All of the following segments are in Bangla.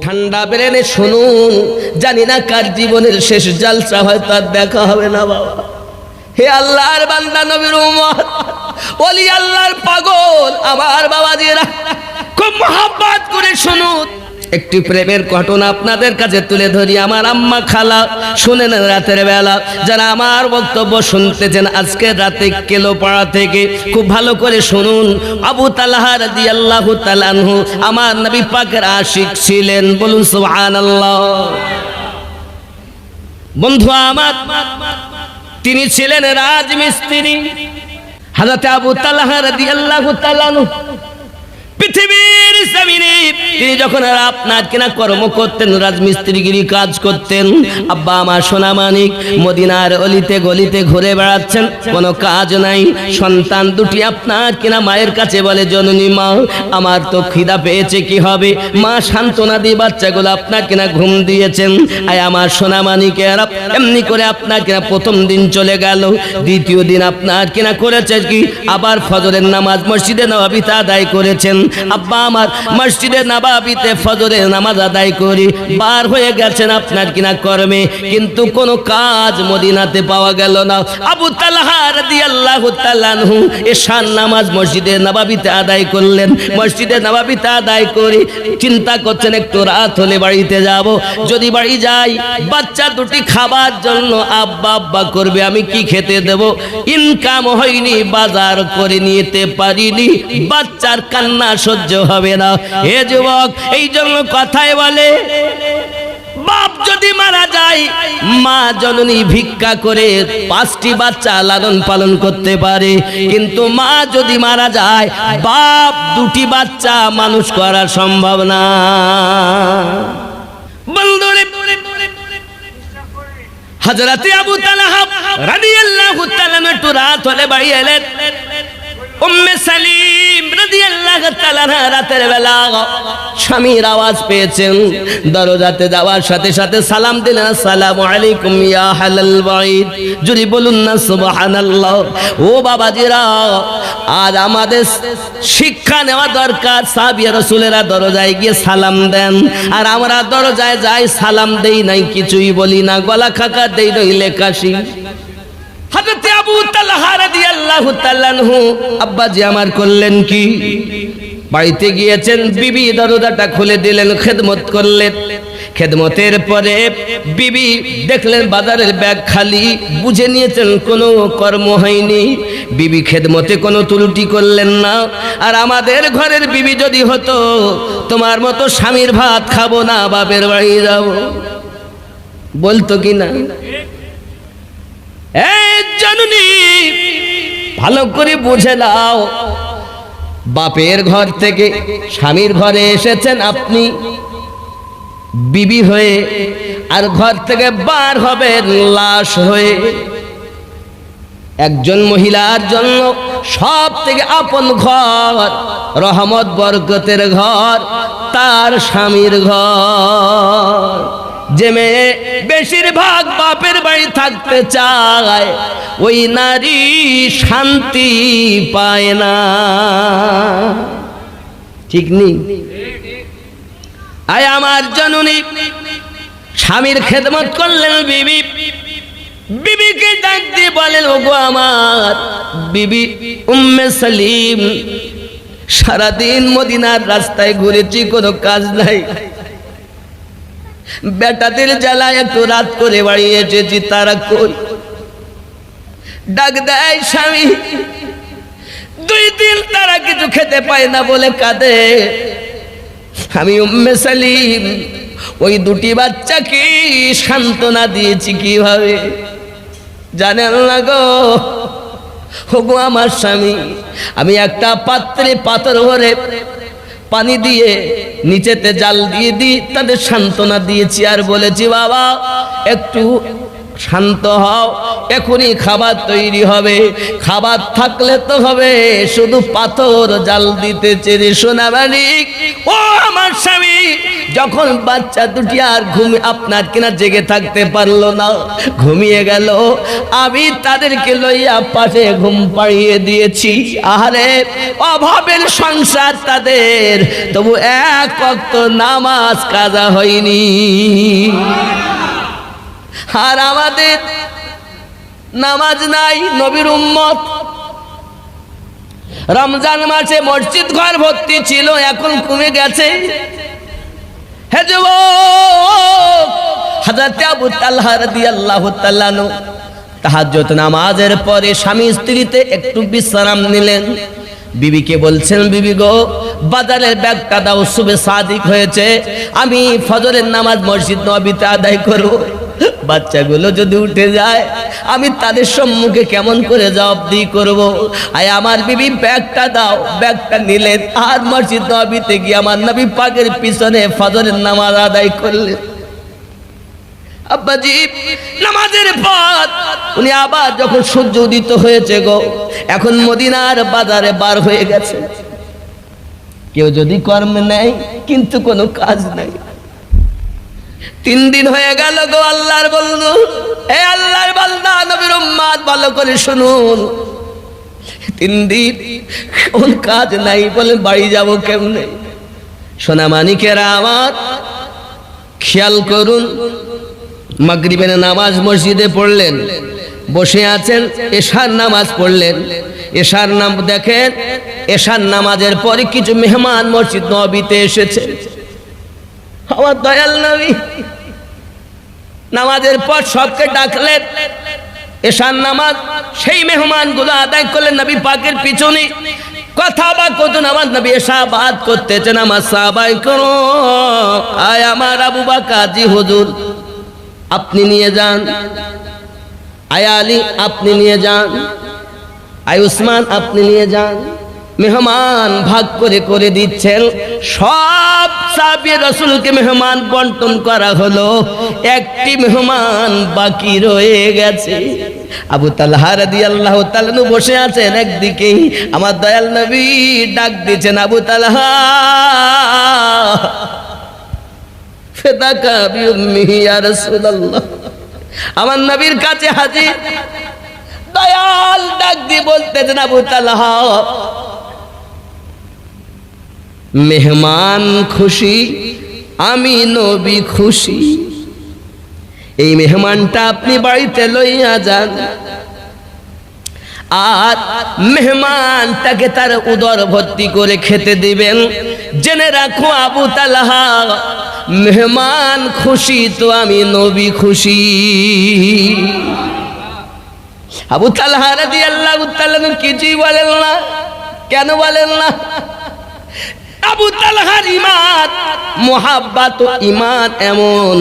ঠান্ডা ব্রেনে শুনুন, জানি না কার জীবনের শেষ জালসা হয়তো আর দেখা হবে না বাবা। হে আল্লাহর বান্দা, নবীর উম্মত, ওলি আল্লাহর পাগল আমার বাবাজিরা, খুব মহব্বত করে শুনুন। একটি প্রেমের ঘটনা আপনাদের কাছে তুলে ধরি। আমার আম্মা খালা শুনেন রাতের বেলা, যারা আমার বক্তব্য শুনতেছেন আজকে রাতে কেলোপাড়া থেকে, খুব ভালো করে শুনুন। আবু তালহা রাদিয়াল্লাহু তাআলা আনহু আমার নবী পাকের আশিক ছিলেন, বলুন সুবহানাল্লাহ। বন্ধু আমার, তিনি ছিলেন রাজমিস্ত্রি। হযরত আবু তালহা রাদিয়াল্লাহু তাআলা আনহু পৃথিবীর জমিনে তিনি যখন আপনার কিনা কর্ম করতেন, রাজমিস্ত্রিগিরি কাজ করতেন, আব্বা আমার সোনা মানিক মদিনার অলিতে গলিতে ঘুরে বেড়াচ্ছেন, কোনো কাজ নাই। সন্তান দুটি আপনার কিনা মায়ের কাছে বলে, জননী মা, আমার তো খিদা পেয়েছে, কি হবে? মা সান্ত্বনা দিয়ে বাচ্চাগুলো আপনার কিনা ঘুম দিয়েছেন। আয় আমার সোনা মানিকের, এমনি করে আপনার কিনা প্রথম দিন চলে গেল। দ্বিতীয় দিন আপনার কিনা করেছে কি, আবার ফজরের নামাজ মসজিদে নববীতে আদায় করেছেন। আব্বা আমার মসজিদে নববীতে ফজরের নামাজ আদায় করে বার হয়ে গেছেন আপনার কিনা কর্মে, কিন্তু কোনো কাজ মদিনাতে পাওয়া গেল না। আবু তালহা রাদিয়াল্লাহু তাআলা আনহু এশার নামাজ মসজিদে নববীতে আদায় করলেন। মসজিদে নববীতে আদায় করে চিন্তা করছেন, একটু রাত হলে বাড়িতে যাব, যদি বাড়ি যাই বাচ্চা দুটি খাবার জন্য আব্বা আব্বা করবে, আমি কি খেতে দেব? ইনকাম হয়নি, বাজার করে নিতে পারিনি, বাচ্চার কান্না সহ্য হবে না। হে যুবক, এই জন্য কথায় বলে, বাপ যদি মারা যায়, মা জননী ভিক্ষা করে 5টি বাচ্চা লালন পালন করতে পারে, কিন্তু মা যদি মারা যায়, বাপ 2টি বাচ্চা মানুষ করা সম্ভব না। বন্ধুরে, হযরত আবু তালহা রাদিয়াল্লাহু তাআলা একটু রাত হলে বাড়ি এলেন। উম্মে সালিম রাদিয়াল্লাহু তাআলা রাতের বেলা স্বামীর আওয়াজ পেয়েছেন, দরজাতে যাওয়ার সাথে সাথে সালাম দিলেন, আসসালামু আলাইকুম ইয়া হালাল বাইত। যদি বলুন না সুবহানাল্লাহ। ও বাবাজিরা, আজ আমাদের শিক্ষা নেওয়া দরকার। সাহাবী রাসূলেরা দরজায় গিয়ে সালাম দেন, আর আমরা দরজায় যাই সালাম দেই নাই, কিছুই বলি না, গলা খাকা দেই নইলে কাশি। হযরত আবু তালহা রাদিয়াল্লাহু তাআলা আনহু আব্বাজি আমার করলেন কি, বাড়িতে গিয়েছেন, বিবি দরজাটা খুলে দিলেন, খেদমত করলেন। খেদমতের পরে বিবি দেখলেন বাজারের ব্যাগ খালি, বুঝে নিয়েছেন কোনো কর্ম হয়নি। বিবি খেদমতে কোনো ত্রুটি করলেন না। আর আমাদের ঘরের বিবি যদি হতো, তোমার মতো স্বামীর ভাত খাবো না, বাপের বাড়ি যাব, বলতো কি না? এই জননী, ভালো করে বুঝে নাও, বাপের ঘর থেকে স্বামীর ঘরে এসেছেন আপনি বিবি হয়ে, আর ঘর থেকে বার হবেন লাশ হয়ে। একজন মহিলার জন্য সব থেকে আপন ঘর, রহমত বরকতের ঘর, তার স্বামীর ঘর। যে মেয়ে বেশিরভাগ বাপের বাড়ি থাকতে চায়, ওই নারী শান্তি পায় না, ঠিক নেই? আয় আমার জননী স্বামীর খেদমত করলেন বিবি, বিবিকে ডাক দিয়ে বলেন, ওগো আমার বিবি উম্মে সালিম, সারাদিন মদিনার রাস্তায় ঘুরেছি, কোনো কাজ নাই, বেটাদের জ্বালায় একটু রাত করে বাড়ি এসেছি, তারা কই? ডাক দেয় স্বামী, 2 দিন তারা কিছু খেতে পায় না বলে কাঁদে। আমি উম্মে সালিম ওই 2টি বাচ্চাকে সান্ত্বনা দিয়েছি কিভাবে জানেন না গো? ওগো আমার স্বামী, আমি একটা পাত্রে পাথর ভরে পানি দিয়ে নিচেতে জাল দিয়ে দিই, তাদের সান্ত্বনা দিয়েছি, আর বলেছি বাবা একটু শান্ত হও, এখনই খাবার তৈরি হবে। খাবার থাকলে তো হবে, শুধু পাথর জাল দিতেছে রে সোনা মানিক। ও আমার স্বামী, যখন বাচ্চা দুটি আর আপনার কিনা জেগে থাকতে পারলো না, ঘুমিয়ে গেল, আমি তাদেরকে লইয়া পাশে ঘুম পাড়িয়ে দিয়েছি। আরে অভাবের সংসার তাদের, তবু এক ওয়াক্ত নামাজ কাজা হয়নি। আর আমাদের নামাজ নাই। নবীর উম্মত রমজান মাসে মসজিদ ঘর ভর্তি ছিল, এখন কমে গেছে। হে যুবক, হযরত আবু তালহা রাদিয়াল্লাহু তাআলা আনহু তাহাজ্জুদ নামাজের পরে স্বামী স্ত্রীতে একটু বিশ্রাম নিলেন। বিবিকে বলছেন, বিবি গো, বাজারের ব্যাগটা দাও, সুবে সাদিক হয়েছে, আমি ফজরের নামাজ মসজিদ নববীতে আদায় করব। বাচ্চাগুলো যদি উঠে যায়, আমি তাদের সম্মুখে কেমন করে জবাবদিহি করব? আয় আমার বিবি, ব্যাগটা দাও। ব্যাগটা নিলেন, আর মসজিদ নববীতে গিয়ে আমার নবী পাকের পিছনে ফজরের নামাজ আদায় করলেন। আব্বাজি, নামাজের পর উনি আবার যখন সূর্য উদিত হয়েছে গো, এখন মদিনার বাজারে বার হয়ে গেছে। কেউ যদি কর্মে নেয়, কিন্তু কোনো কাজ নাই। 3 দিন হয়ে গেল গো আল্লাহর বন্ধু, এ আল্লাহর বান্দা নবীর উম্মত, ভালো করে শুনুন। 3 দিন কোন কাজ নাই, বলে বাড়ি যাব কেমনে? সোনা মানিকেরা আমার, খেয়াল করুন। মাগরিবের নামাজ মসজিদে পড়লেন, বসে আছেন, এশার নামাজ পড়লেন। এশার নাম দেখেন, এশার নামাজের পরে কিছু মেহমান মসজিদ নববীতে এসেছে। আমার দয়াল নবী নামাজের পর সবকে ডাকলেন। এশার নামাজ সেই মেহমানগুলো আদায় করলেন নবী পাকের পিছনে। কথা বা কত নামাজ নবী এশাবাদ করতেছেন। আমার সাহাবায়ে করো, আয় আমার আবু বকর জি হুজুর আপনি নিয়ে যান, আয় আলী আপনি নিয়ে যান, আয় উসমান আপনি নিয়ে যান। মেহমান ভাগ করে করে দিচ্ছেন। সব সাহাবী রাসূলকে মেহমান বন্টন করা হলো, একটি মেহমান বাকি রয়ে গেছে। আবু তালহা রাদিয়াল্লাহু তাআলা আনহু বসে আছেন একদিকে, আমার দয়াল নবী ডাক দিয়েছেন, আবু তালহা ফিদাকা বিউম্মিহি ইয়া রাসূলুল্লাহ। আমার নবীর কাছে হাজির। দয়াল ডাক দিয়ে বলতেছেন, আবু তালহা, মেহমান খুশি, আমি নবী খুশি। এই মেহমানটা আপনি বাড়িতে লইয়া যান, আর মেহমানটাকে তার উদর ভর্তি করে খেতে দিবেন। জেনে রাখো আবু তালহা, মেহমান খুশি তো আমি নবী খুশি। আবু তালহা রাদিয়াল্লাহু তাআলা কিছুই বলেন না। কেন বলেন না? আবু তালহার ঈমান, মুহাব্বত ও ঈমান এমন,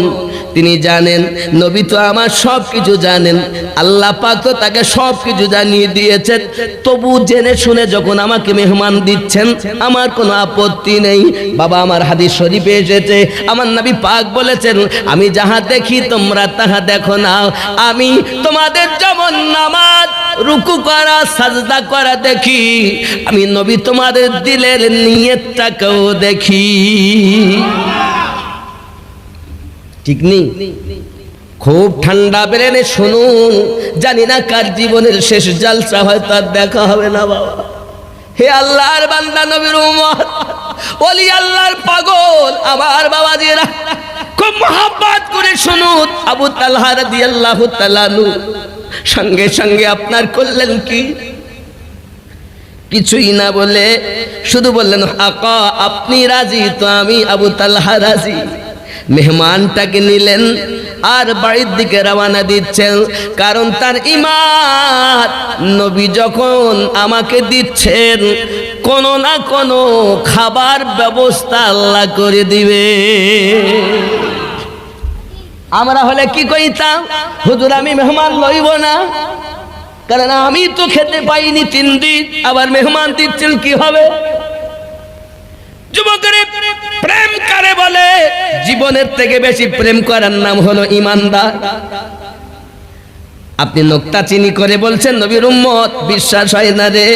তিনি জানেন নবী তো আমার সব কিছু জানেন, আল্লাহ পাক তো তাকে সব কিছু জানিয়ে দিয়েছেন। তবু জেনে শুনে যখন আমাকে মেহমান দিচ্ছেন, আমার কোনো আপত্তি নেই। বাবা, আমার হাদিস শরীফে এসেছে, আমার নবী পাক বলেছেন, আমি যাহা দেখি তোমরা তাহা দেখো না। আমি তোমাদের যেমন নামাজ, রুকু করা, সাজদা করা দেখি, আমি নবী তোমাদের দিলের নিয়তটাকেও দেখি। ঠিক নেই? খুব ঠান্ডা ব্রেনে শুনুন। জানি না কার জীবনের শেষ জালসা হয়তো আর দেখা হবে না বাবা। হে আল্লাহর বান্দা, নবীর উম্মত, ওলি আল্লাহর পাগল আমার বাবাজিরা, খুব মহব্বত করে শুনুন। আবু তালহা রাদিয়াল্লাহু তাআলা আনহু সঙ্গে সঙ্গে আপনার করলেন কি? কিছুই না বলে শুধু বললেন, আকা আপনি রাজি তো আমি আবু তালহা রাজি। মেহমানটাকে নিলেন আর বাড়ির দিকে রওনা দিচ্ছেন, কারণ তার ঈমান, নবী যখন আমাকে দিচ্ছেন, কোনো না কোনো খাবার ব্যবস্থা আল্লাহ করে দিবে। আমরা হলে কি কইতাম, হুজুর আমি মেহমান লইব না, কারণ আমি তো খেতে পাইনি 3 দিন, আবার মেহমান দিচ্ছেন কি হবে? যুবকের প্রেম কারে বলে? জীবনের থেকে বেশি প্রেম করার নাম হলো ইমানদার। আপনি নোক্তা চিনি করে বলছেন নবীর উম্মত, বিশ্বাস হয় না রে।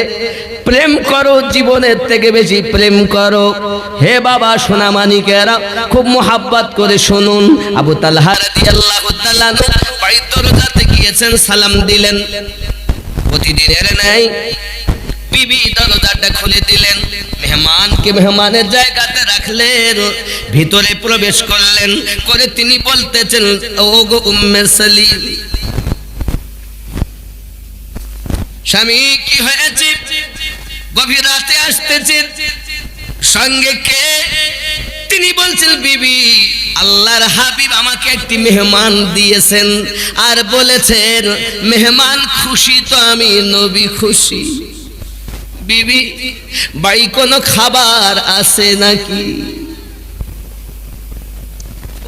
প্রেম করো, জীবনের থেকে বেশি প্রেম করো। হে বাবা সোনা মানিকেরা, খুব মোহাব্বত করে শুনুন। আবু তালহা রাদিয়াল্লাহু তাআলা বাড়ির দরজাতে গিয়েছেন, সালাম দিলেন। প্রতিদিনের নাই বিবি দরজাটা খুলে দিলেন, মেহমানকে মেহমানের জায়গাতে রাখলেন, ভিতরে প্রবেশ করলেন, করে তিনি বলতেছেন, ও গো উম্মে সালিম, স্বামী কি হয়েছে? গভীর রাতে আসতেছে, সঙ্গে কে? তিনি বলছেন, বিবি আল্লাহর হাবিব আমাকে একটি মেহমান দিয়েছেন, আর বলেছেন মেহমান খুশি তো আমি নবী খুশি। বিবি বাড়ি কোনো খাবার আছে নাকি?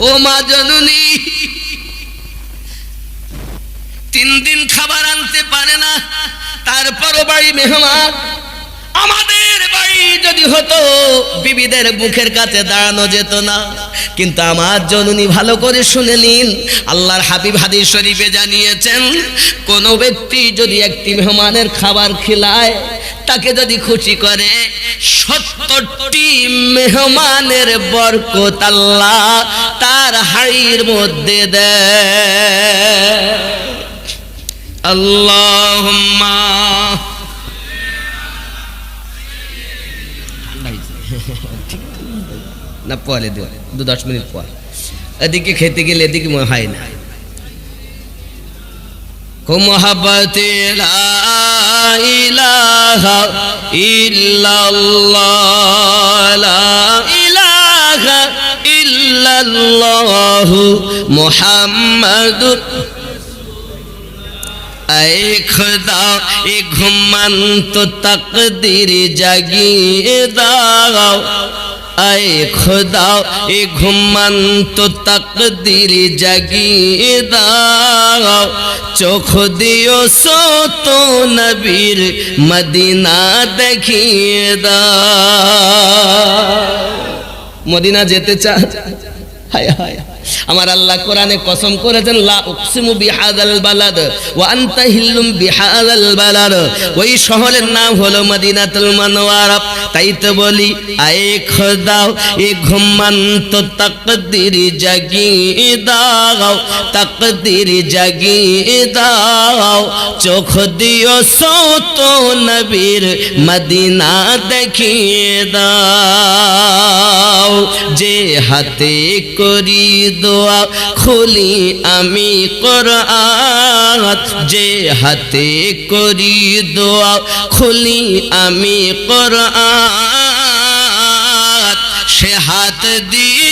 ও মা জননী, 3 দিন খাবার আনতে পারে না, তারপরও বাড়ি মেহমান। আমাদের বাড়ি যদি হতো বিবিদের মুখের কাছে দাঁড়ানো যেত না। কিন্তু আমার জননী, ভালো করে শুনে নিন, আল্লাহর হাবিব হাদিস শরীফে জানিয়েছেন, কোন ব্যক্তি যদি একটি মেহমানের খাবার খিলায়, তাকে যদি খুশি করে, 70টি মেহমানের বরকত আল্লাহ তার হাড়ির মধ্যে দেয়। আল্লাহুম্মা না, পরে 2-10 মিনিট পর। এদিকে খেতে গেলে এদিকে মনে হয় না। মোহাব্বতে লা ইলাহা ইল্লাল্লাহ, লা ইলাহা ইল্লাল্লাহ মুহাম্মাদুর। ऐ खुदा ए घुमन तो तकदीर जागिए दाओ, ऐ खुदा ए घुमन तो तकदीर जागिए दाओ, चोख दियो सो तो नबीर मदीना देखिए दाओ। मदीना যেতে চান? হায় হায়, আমার আল্লাহ কোরআনে কসম করেছেন, লা উকসিমু বিহাযাল বালাদ ওয়া আনতা হিল্লুম বিহাযাল বালাদ। ওই শহরের নাম হলো মদিনাতুল মুনাওয়ারা। তাই তো বলি, আয়ে খোদা এ ঘুমান তো তাকদীর জাগিয়ে দাও, তাকদীর জাগিয়ে দাও, চোখ দিও সত নবীর মদিনা দেখিয়ে দাও। যে হাতে করি দোয়া খুলি আমি কোরআন, যে হাতে করি দোয়া খুলি আমি কোরআন, সে হাত দিয়ে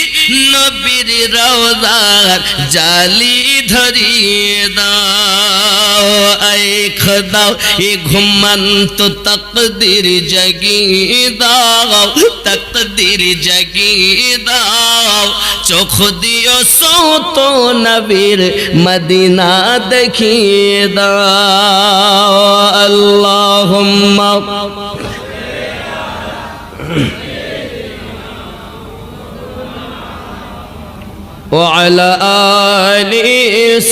নবীর রওজার জালি ধরিয়ে দাও। আয় খোদা এ ঘুমান তো তকদীর জাগিয়ে দাও, তকদীর জাগিয়ে দাও, চোখ দিও সত নবীর মদিনা দেখিয়ে দাও। আল্লাহুম্মা وعلى آل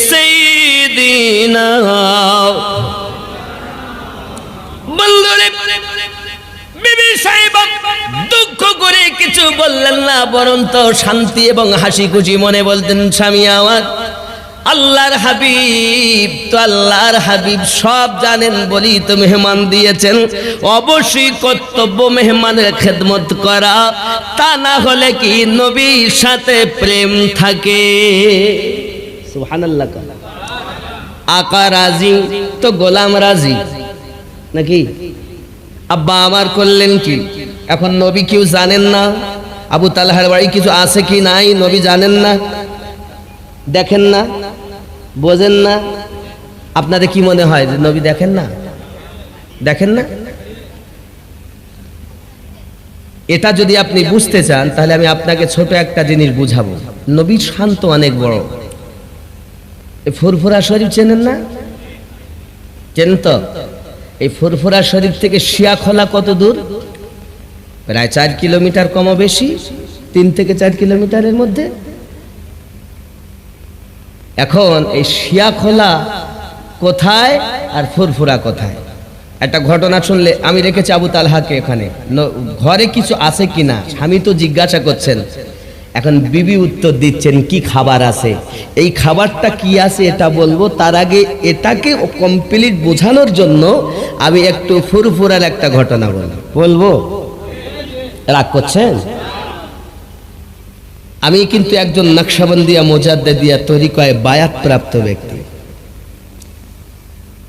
سيدنا। বন্ধুরে, বিবি সাহেব দুঃখ করে কিছু বললেন না, বরঞ্চ শান্তি এবং হাসি খুশি মনে বলতেন, স্বামী আমার আল্লাহর হাবিব তো আল্লাহর হাবিব সব জানেন বলি তো মেহমান দিয়েছেন, অবশ্যই কর্তব্য মেহমানের খেদমত করা, তা না হলে কি নবীর সাথে প্রেম থাকে? সুবহানাল্লাহ। আকা রাজি তো গোলাম রাজি নাকি? আব্বা আমার করলেন কি? এখন নবী কেউ জানেন না? আবু তালহার বাড়ি কিছু আছে কি নাই নবী জানেন না, দেখেন না, বোঝেন না? আপনাদের কি মনে হয় যে নবী দেখেন না? দেখেন না? এটা যদি আপনি বুঝতে চান, তাহলে আমি আপনাকে ছোট একটা জিনিস বুঝাবো। নবীর শান্ত অনেক বড়। এই ফুরফুরা শরীফ চেনেন না? চেনেন তো? এই ফুরফুরা শরীফ থেকে শিয়াখোলা কত দূর? প্রায় 4 কিলোমিটার কম বেশি, 3 থেকে 4 কিলোমিটারের মধ্যে। এখন এই শিয়াখোলা কোথায় আর ফুরফুরা কোথায়। একটা ঘটনা শুনলে, আমি রেখেছি আবু তালহাকে এখানে, ঘরে কিছু আছে কিনা স্বামী তো জিজ্ঞাসা করছেন, এখন বিবি উত্তর দিচ্ছেন কি খাবার আছে, এই খাবারটা কি আছে এটা বলবো, তার আগে এটাকে কমপ্লিট বোঝানোর জন্য আমি একটু ফুরফুরার একটা ঘটনা বলবো। রাগ করছেন? আমি কিন্তু একজন নকশবন্দিয়া মুজাদ্দিদিয়া তরিকায় বায়াত প্রাপ্ত ব্যক্তি,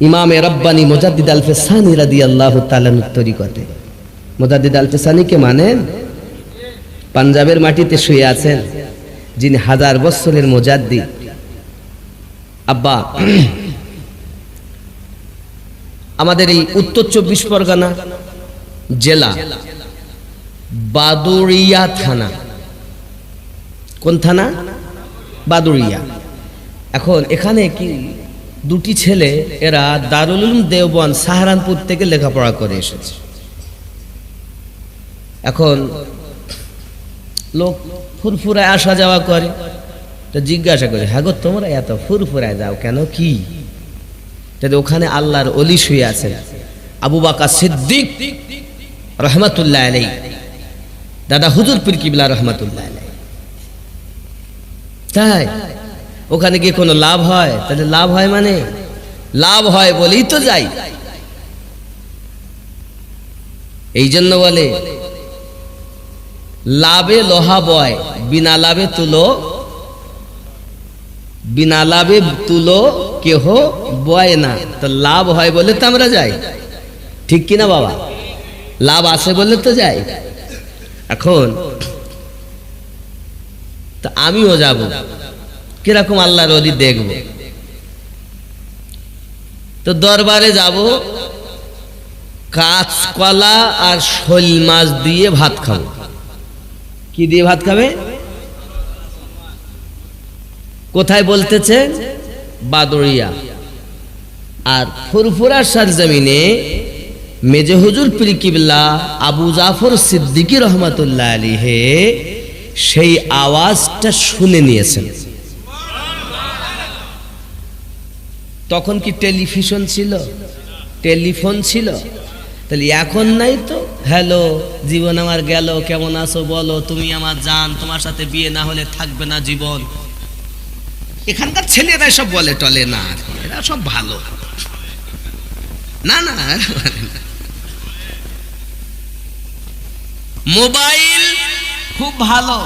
ইমামে রব্বানি মুজাদ্দিদ আল ফিসানি রাদিয়াল্লাহু তাআলা তরিকাতে। মুজাদ্দিদ আল ফিসানি কে মানেন? পাঞ্জাবের মাটিতে শুয়ে আছেন যিনি 1000 বছরের মুজাদ্দিদ। আব্বা, আমাদের এই উত্তর 24 পরগনা জেলা বাদুড়িয়া থানা। কোন থানা? বাদুড়িয়া। এখন এখানে কি দুটি ছেলে, এরা দারুল উলুম দেওবন্দ সাহারানপুর থেকে লেখাপড়া করে এসেছে। এখন লোক ফুরফুরায় আসা যাওয়া করে, তো জিজ্ঞাসা করে, হ্যাঁ গো তোমরা এত ফুরফুরায় যাও কেন, কি? ওখানে আল্লাহর ওলি শুয়ে আছেন, আবু বকর সিদ্দিক রহমাতুল্লাহ আলাইহি, দাদা হুজুর পীর কিবলা রহমাতুল্লাহ আলাইহি। তাই ওখানে গিয়ে কোনো লাভ হয়? তাহলে লাভ হয় মানে, লাভ হয় বলেই তো যাই। এই জন্য বলে লাভে লোহা বয়, বিনা লাভে তুলো কেহ বয় না। তো লাভ হয় বলে তো আমরা যাই, ঠিক কিনা বাবা? লাভ আছে বলে তো যাই। এখন তো আমিও যাব, কিরকম আল্লাহর ওলি দেখব। তো দরবারে যাব, কাঁচকলা আর শোল মাছ দিয়ে ভাত খাবো। কি দিয়ে ভাত খাবে? কোথায় বলতেছে? বাদুড়িয়া। আর ফুরফুরার সরজমিনে মেজে হুজুর পীর কিবলা আবু জাফর সিদ্দিকী রহমাতুল্লাহ আলাইহি সেই আওয়াজটা শুনে নিয়েছেন। তখন কি টেলিভিশন ছিল? টেলিফোন ছিল? তাহলে এখন নাই তো। হ্যালো, জীবন আমার গেল, কেমন আছো বলো, তুমি আমার জান, তোমার সাথে বিয়ে না হলে থাকবে না জীবন। এখানকার ছেলেরা সব বলে টলে না, এরা সব ভালো না। না, মোবাইল খুব ভালো,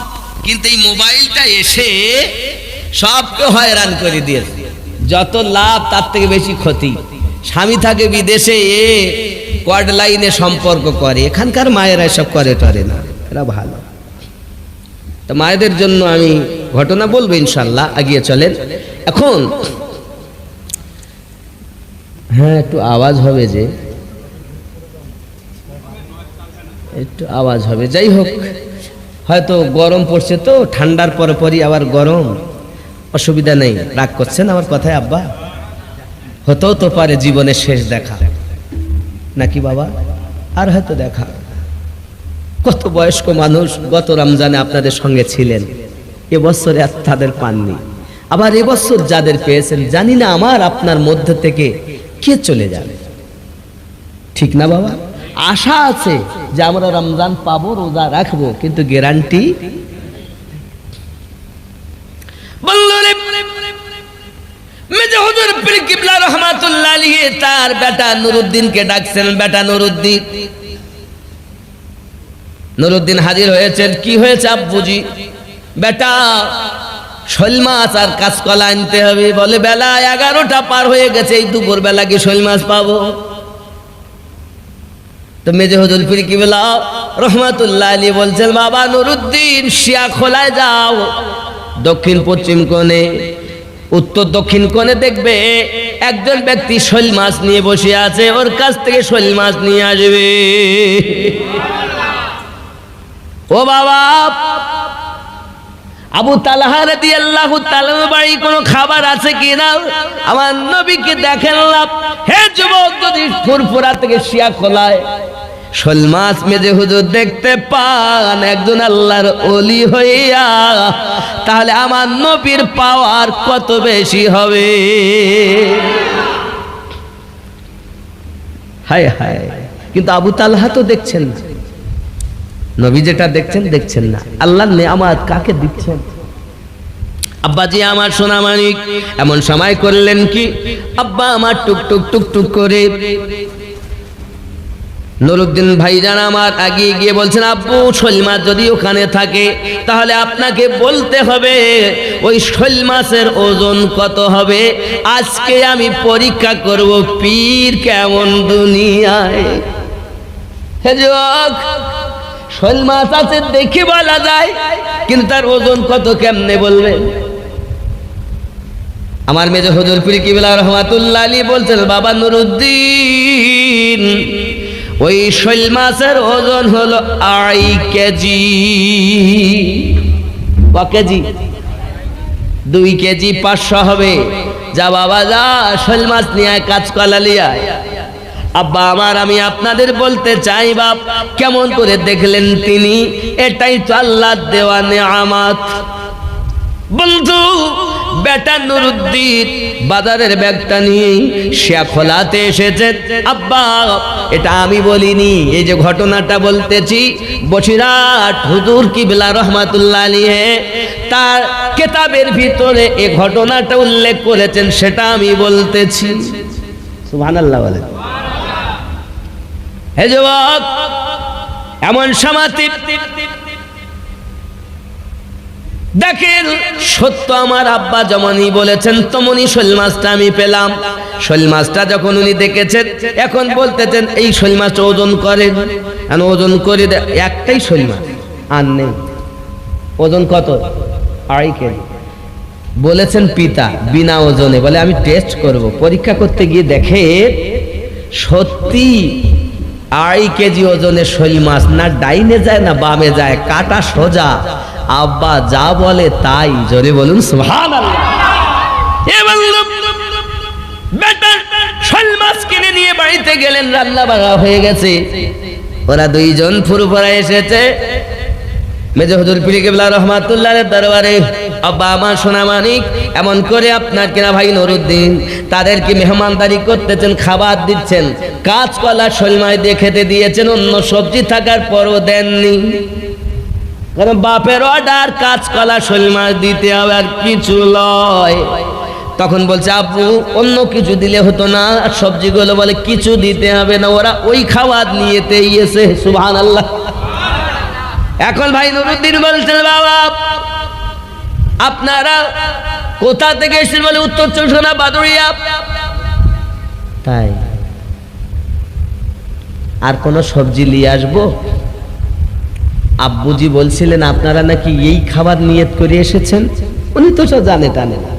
কিন্তু এই মোবাইলটা এসে সবকে হয়রান করে দিয়েছে। যত লাভ তার থেকে বেশি ক্ষতি। স্বামী থাকে বিদেশে, এ কর্ড লাইনে সম্পর্ক করে, এখানকার মায়েরা সব করে টরে না, এরা ভালো। তো মায়েদের জন্য আমি ঘটনা বলবো ইনশাল্লাহ, আগিয়ে চলেন। এখন হ্যাঁ, একটু আওয়াজ হবে, যে একটু আওয়াজ হবে। যাই হোক, হয়তো গরম পড়ছে তো, ঠান্ডার পরে পরই আবার গরম, অসুবিধা নেই। রাগ করছেন আমার কথায় আব্বা? হতেও তো পারে জীবনের শেষ দেখা, নাকি বাবা? আর হয়তো দেখা। কত বয়স্ক মানুষ গত রমজানে আপনাদের সঙ্গে ছিলেন, এবছরে আর তাদের পাননি। আবার এবছর যাদের পেয়েছেন, জানি না আমার আপনার মধ্যে থেকে কে চলে যাবে, ঠিক না বাবা? আশা আছে যে আমরা রমজান পাবো, রোজা রাখবো, কিন্তু গ্যারান্টি মেজে হুজুর পীর কিবলা রহমাতুল্লাহ আলাইহি তার বেটা নুরউদ্দিনকে ডাকছেন। বেটা নুরউদ্দিন হাজির হয়েছেন। কি হয়েছে আব্বুজি? বেটা শোল মাছ আর কাঁচকলা আনতে হবে। বলে বেলা 11টা পার হয়ে গেছে, এই দুপুর বেলা কি শোল মাছ পাবো? তো মেজে হুজুর পীর কিবলা রহমাতুল্লাহ আলাইহি বলছেন, বাবা নুরউদ্দিন, শিয়া খোলায় যাও, দক্ষিণ পশ্চিম কোণে, উত্তর দক্ষিণ কোণে দেখবে একজন ব্যক্তি শোল মাছ নিয়ে বসে আছে, ওর কাছ থেকে শোল মাছ নিয়ে আসবে। ও বাবা, আবু তালহা রাদিয়াল্লাহু তাআলা বাড়ি কোনো খাবার আছে কিনা, আমার নবীকে দেখেন। হে যুবক, যদি ফুরফুরা থেকে শিয়া খোলায় শোল মাছ মেজে হুজুর দেখতে পান একজন আল্লাহর ওলি হইয়া, তাহলে আমার নবীর পাওয়ার কত বেশি হবে। হায় হায়, কিন্তু আবু তালহা তো দেখছেন না, নবী যেটা দেখছেন দেখছেন না, আল্লাহর নেয়ামত কাকে দিচ্ছেন? আব্বাজি আমার সোনা মানিক এমন সময় করলেন কি, আব্বা আমার টুকটুক টুকটুক করে নুরুদ্দিন ভাইজান আমার এগিয়ে গিয়ে বলছেন, আব্বু শোল মাছ যদি ওখানে থাকে তাহলে আপনাকে বলতে হবে ওই শোল মাছের ওজন কত হবে। আজকে আমি পরীক্ষা করব পীর কেমন দুনিয়ায়। হে যুবক, শোল মাছ আছে দেখে বলা যায়, কিন্তু তার ওজন কত কেমনে বলবেন? আমার মেজো হুজুর পীর কিবলা রহমাতুল্লাহ আলাইহি বলছেন, বাবা নুরুদ্দিন ওই শোল মাছের ওজন হলো 2.5 কেজি। ক কেজি? 2 কেজি 500 হবে। যা বাবা যা, শোল মাছ নিয়ে আয়, কাঁচকলা নিয়ে আয়। আব্বা আমার, আমি আপনাদের বলতে চাই বাপ, কেমন করে দেখলেন তিনি? এটাই তো আল্লাহর দেওয়া নেয়ামত। বন্ধু, বেটা নুরুদ্দিন বাজারের ব্যাগটা নিয়ে শেখলাতে এসেছে। আব্বা, এটা আমি বলিনি, এই যে ঘটনাটা বলতেছি, বসিরহাট হুজুর কিবলা রহমাতুল্লাহ আলাইহি তার কিতাবের ভিতরে এই ঘটনাটা উল্লেখ করেছেন, সেটা আমি বলতেছি। সুবহানাল্লাহ বলেন। হে যুবক, এমন সমাধি দেখেন, সত্য আমার আব্বা যেমনই বলেছেন তেমনই শোল মাছটা আমি পেলাম। শোল মাছটা যখন উনি দেখেছেন, এখন বলতেছেন এই শোল মাছটা ওজন করেন। ওজন করে একটাই শোল মাছ আর নেই, ওজন কত? 2.5 কেজি বলেছেন পিতা, বিনা ওজনে। বলে আমি টেস্ট করব। পরীক্ষা করতে গিয়ে দেখে সত্যি 2.5 কেজি ওজনের শোল মাছ, না ডাইনে যায় না বামে যায়, কাটা সোজা। আব্বা যা বলে তাই, জোরে বলুন সুবহানাল্লাহ। বেটা শোল মাছ কিনে নিয়ে বাড়িতে গেলেন, রান্না বাড়া হয়ে গেছে। ওরা দুইজন ফুরফুরা এসেছে মেজো হুজুর পীর কিবলা রহমাতুল্লাহ আলাইহির দরবারে। আব্বা আমার সোনা মানিক, এমন করে আপনার কিনা ভাই নুরুদ্দিন তাদেরকে মেহমানদারি করতেছেন, খাবার দিচ্ছেন, কাঁচকলা শোল মাছ দিয়ে খেতে দিয়েছেন, অন্য সবজি থাকার পরও দেননি। কারণ বাপের অর্ডার কাঁচকলা শোল মাছ দিতে হবে, আর কিছু লয়। তখন বলছে, আব্বু অন্য কিছু দিলে হতো না? আর সবজিগুলো বলে কিছু দিতে হবে না, ওরা ওই খাবার নিয়েতে এসে। সুবহানাল্লাহ। এখন ভাই নুরুদ্দিন বলছেন, বাবা আপনারা কোথা থেকে এসেছেন? বলে উত্তর চব্বিশ পরগনা, বাদুড়িয়া। তাই? আর কোন সবজি নিয়ে আসবো? আব্বুজি বলছিলেন আপনারা নাকি এই খাবার নিয়ত করে এসেছেন। উনি তো সব জানে টানে না,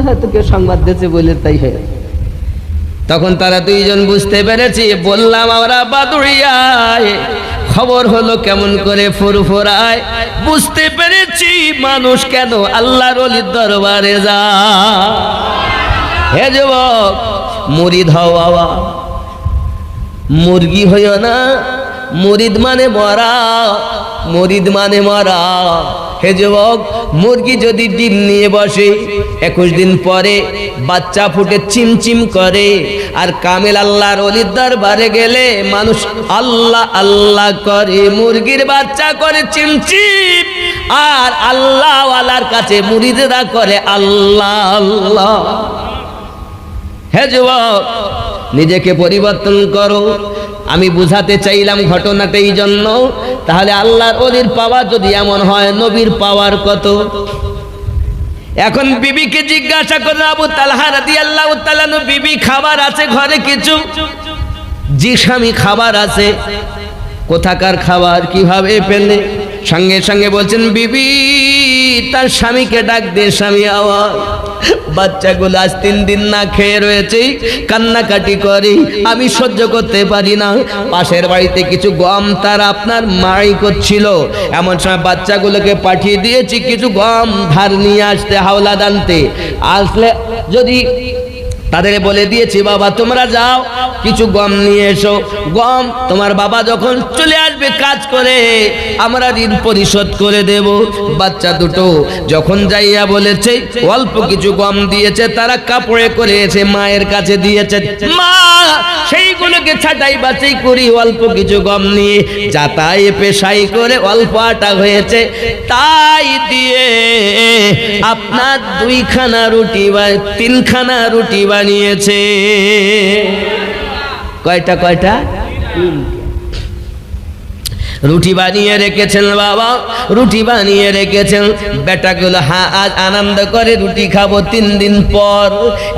হয়তো কেউ সংবাদ দিয়েছে বলে তাই হয়। তখন তারা দুইজন বুঝতে পেরেছি। বললাম আমরা বাদুড়িয়ায়, খবর হলো কেমন করে ফুরফুরায়। বুঝতে পেরেছি মানুষ কেন আল্লাহর ওলির দরবারে যায়। হে যুবক, মুরিদ হও বাবা, মুরগি হইও না। মুরিদ মানে মরা, মুরিদ মানে মরা। হে যুবক, মুরগি যদি ডিম নিয়ে বসে 21 দিন পরে বাচ্চা ফুটে চিমচিম করে, আর কামেল আল্লাহর ওলির দরবারে গেলে মানুষ আল্লাহ আল্লাহ করে, মুরগির বাচ্চা করে চিমচিম, আর আল্লাহ ওয়ালার কাছে মুরিদরা করে আল্লাহ আল্লাহ। হে যুবক, নিজেকে পরিবর্তন করো। আমি বুঝাতে চাইলাম ঘটনাটা এই জন্য, তাহলে আল্লাহর ওলির পাওয়ার যদি এমন হয়, নবীর পাওয়ার কত? এখন বিবিকে জিজ্ঞাসা করলেন, আবু তালহা রাদিয়াল্লাহু তাআলা আনহু, বিবি খাবার আছে ঘরে কিছু? জি স্বামী, খাবার আছে। কোথাকার খাবার, কিভাবে পেলে? সঙ্গে সঙ্গে বলছেন, বিবি তার স্বামীকে ডাক দিয়ে, স্বামী আওয়াজ, বাচ্চাগুলো আজ 3 দিন না খেয়ে রয়েছে, কান্নাকাটি করে, আমি সহ্য করতে পারি না। পাশের বাড়িতে কিছু গম তারা আপনার মাই করছিল, এমন সময় বাচ্চাগুলোকে পাঠিয়ে দিয়েছি কিছু গম ধার নিয়ে আসতে, হাওলা দানতে। আসলে যদি তাদের বলে দিয়েছি বাবা তোমরা যাও কিছু গম নিয়ে এসো, গম তোমার বাবা যখন চলে আসবে কাজ করে আমরা ঋণ পরিশোধ করে দেব। বাচ্চা দুটো যখন যাইয়া বলেছে অল্প কিছু গম দিয়েছে, তারা কাপড়ে করে এসে মায়ের কাছে দিয়েছে। মা সেইগুলোকে ছাটাই বাছাই করি অল্প কিছু গম নিয়ে যাতাই পেশাই করে অল্প আটা হয়েছে তাই দিয়ে আপনার 2খানা রুটি বা 3খানা রুটি বানিয়েছে। কয়টা রুটি বানিয়ে রেখেছেন বাবা, রুটি বানিয়ে রেখেছেন। বেটাগুলো আজ আনন্দ করে রুটি খাবো 3 দিন পর।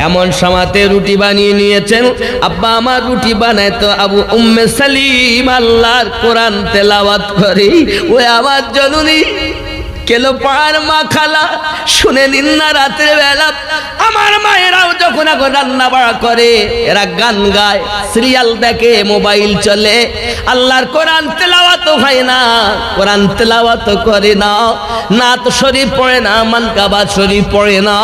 এমন সময়তে রুটি বানিয়ে নিয়েছেন। আব্বা আমার রুটি বানায় তো আবু উম্মে সালিম আল্লাহর কোরআন তেলাওয়াত করে। ওই আমার জননী কেলো পার মা খালা শুনে নিন না, রাতের বেলা আমার মায়েরাও যখন এখন রান্না বাড়া করে এরা গান গায়, সিরিয়াল দেখে, মোবাইল চলে, আল্লাহর কোরআন তেলাওয়াত হয় না, কোরআন তেলাওয়াত করে না, নাত শরীফ পড়ে না, মানকাবাত শরীফ পড়ে না।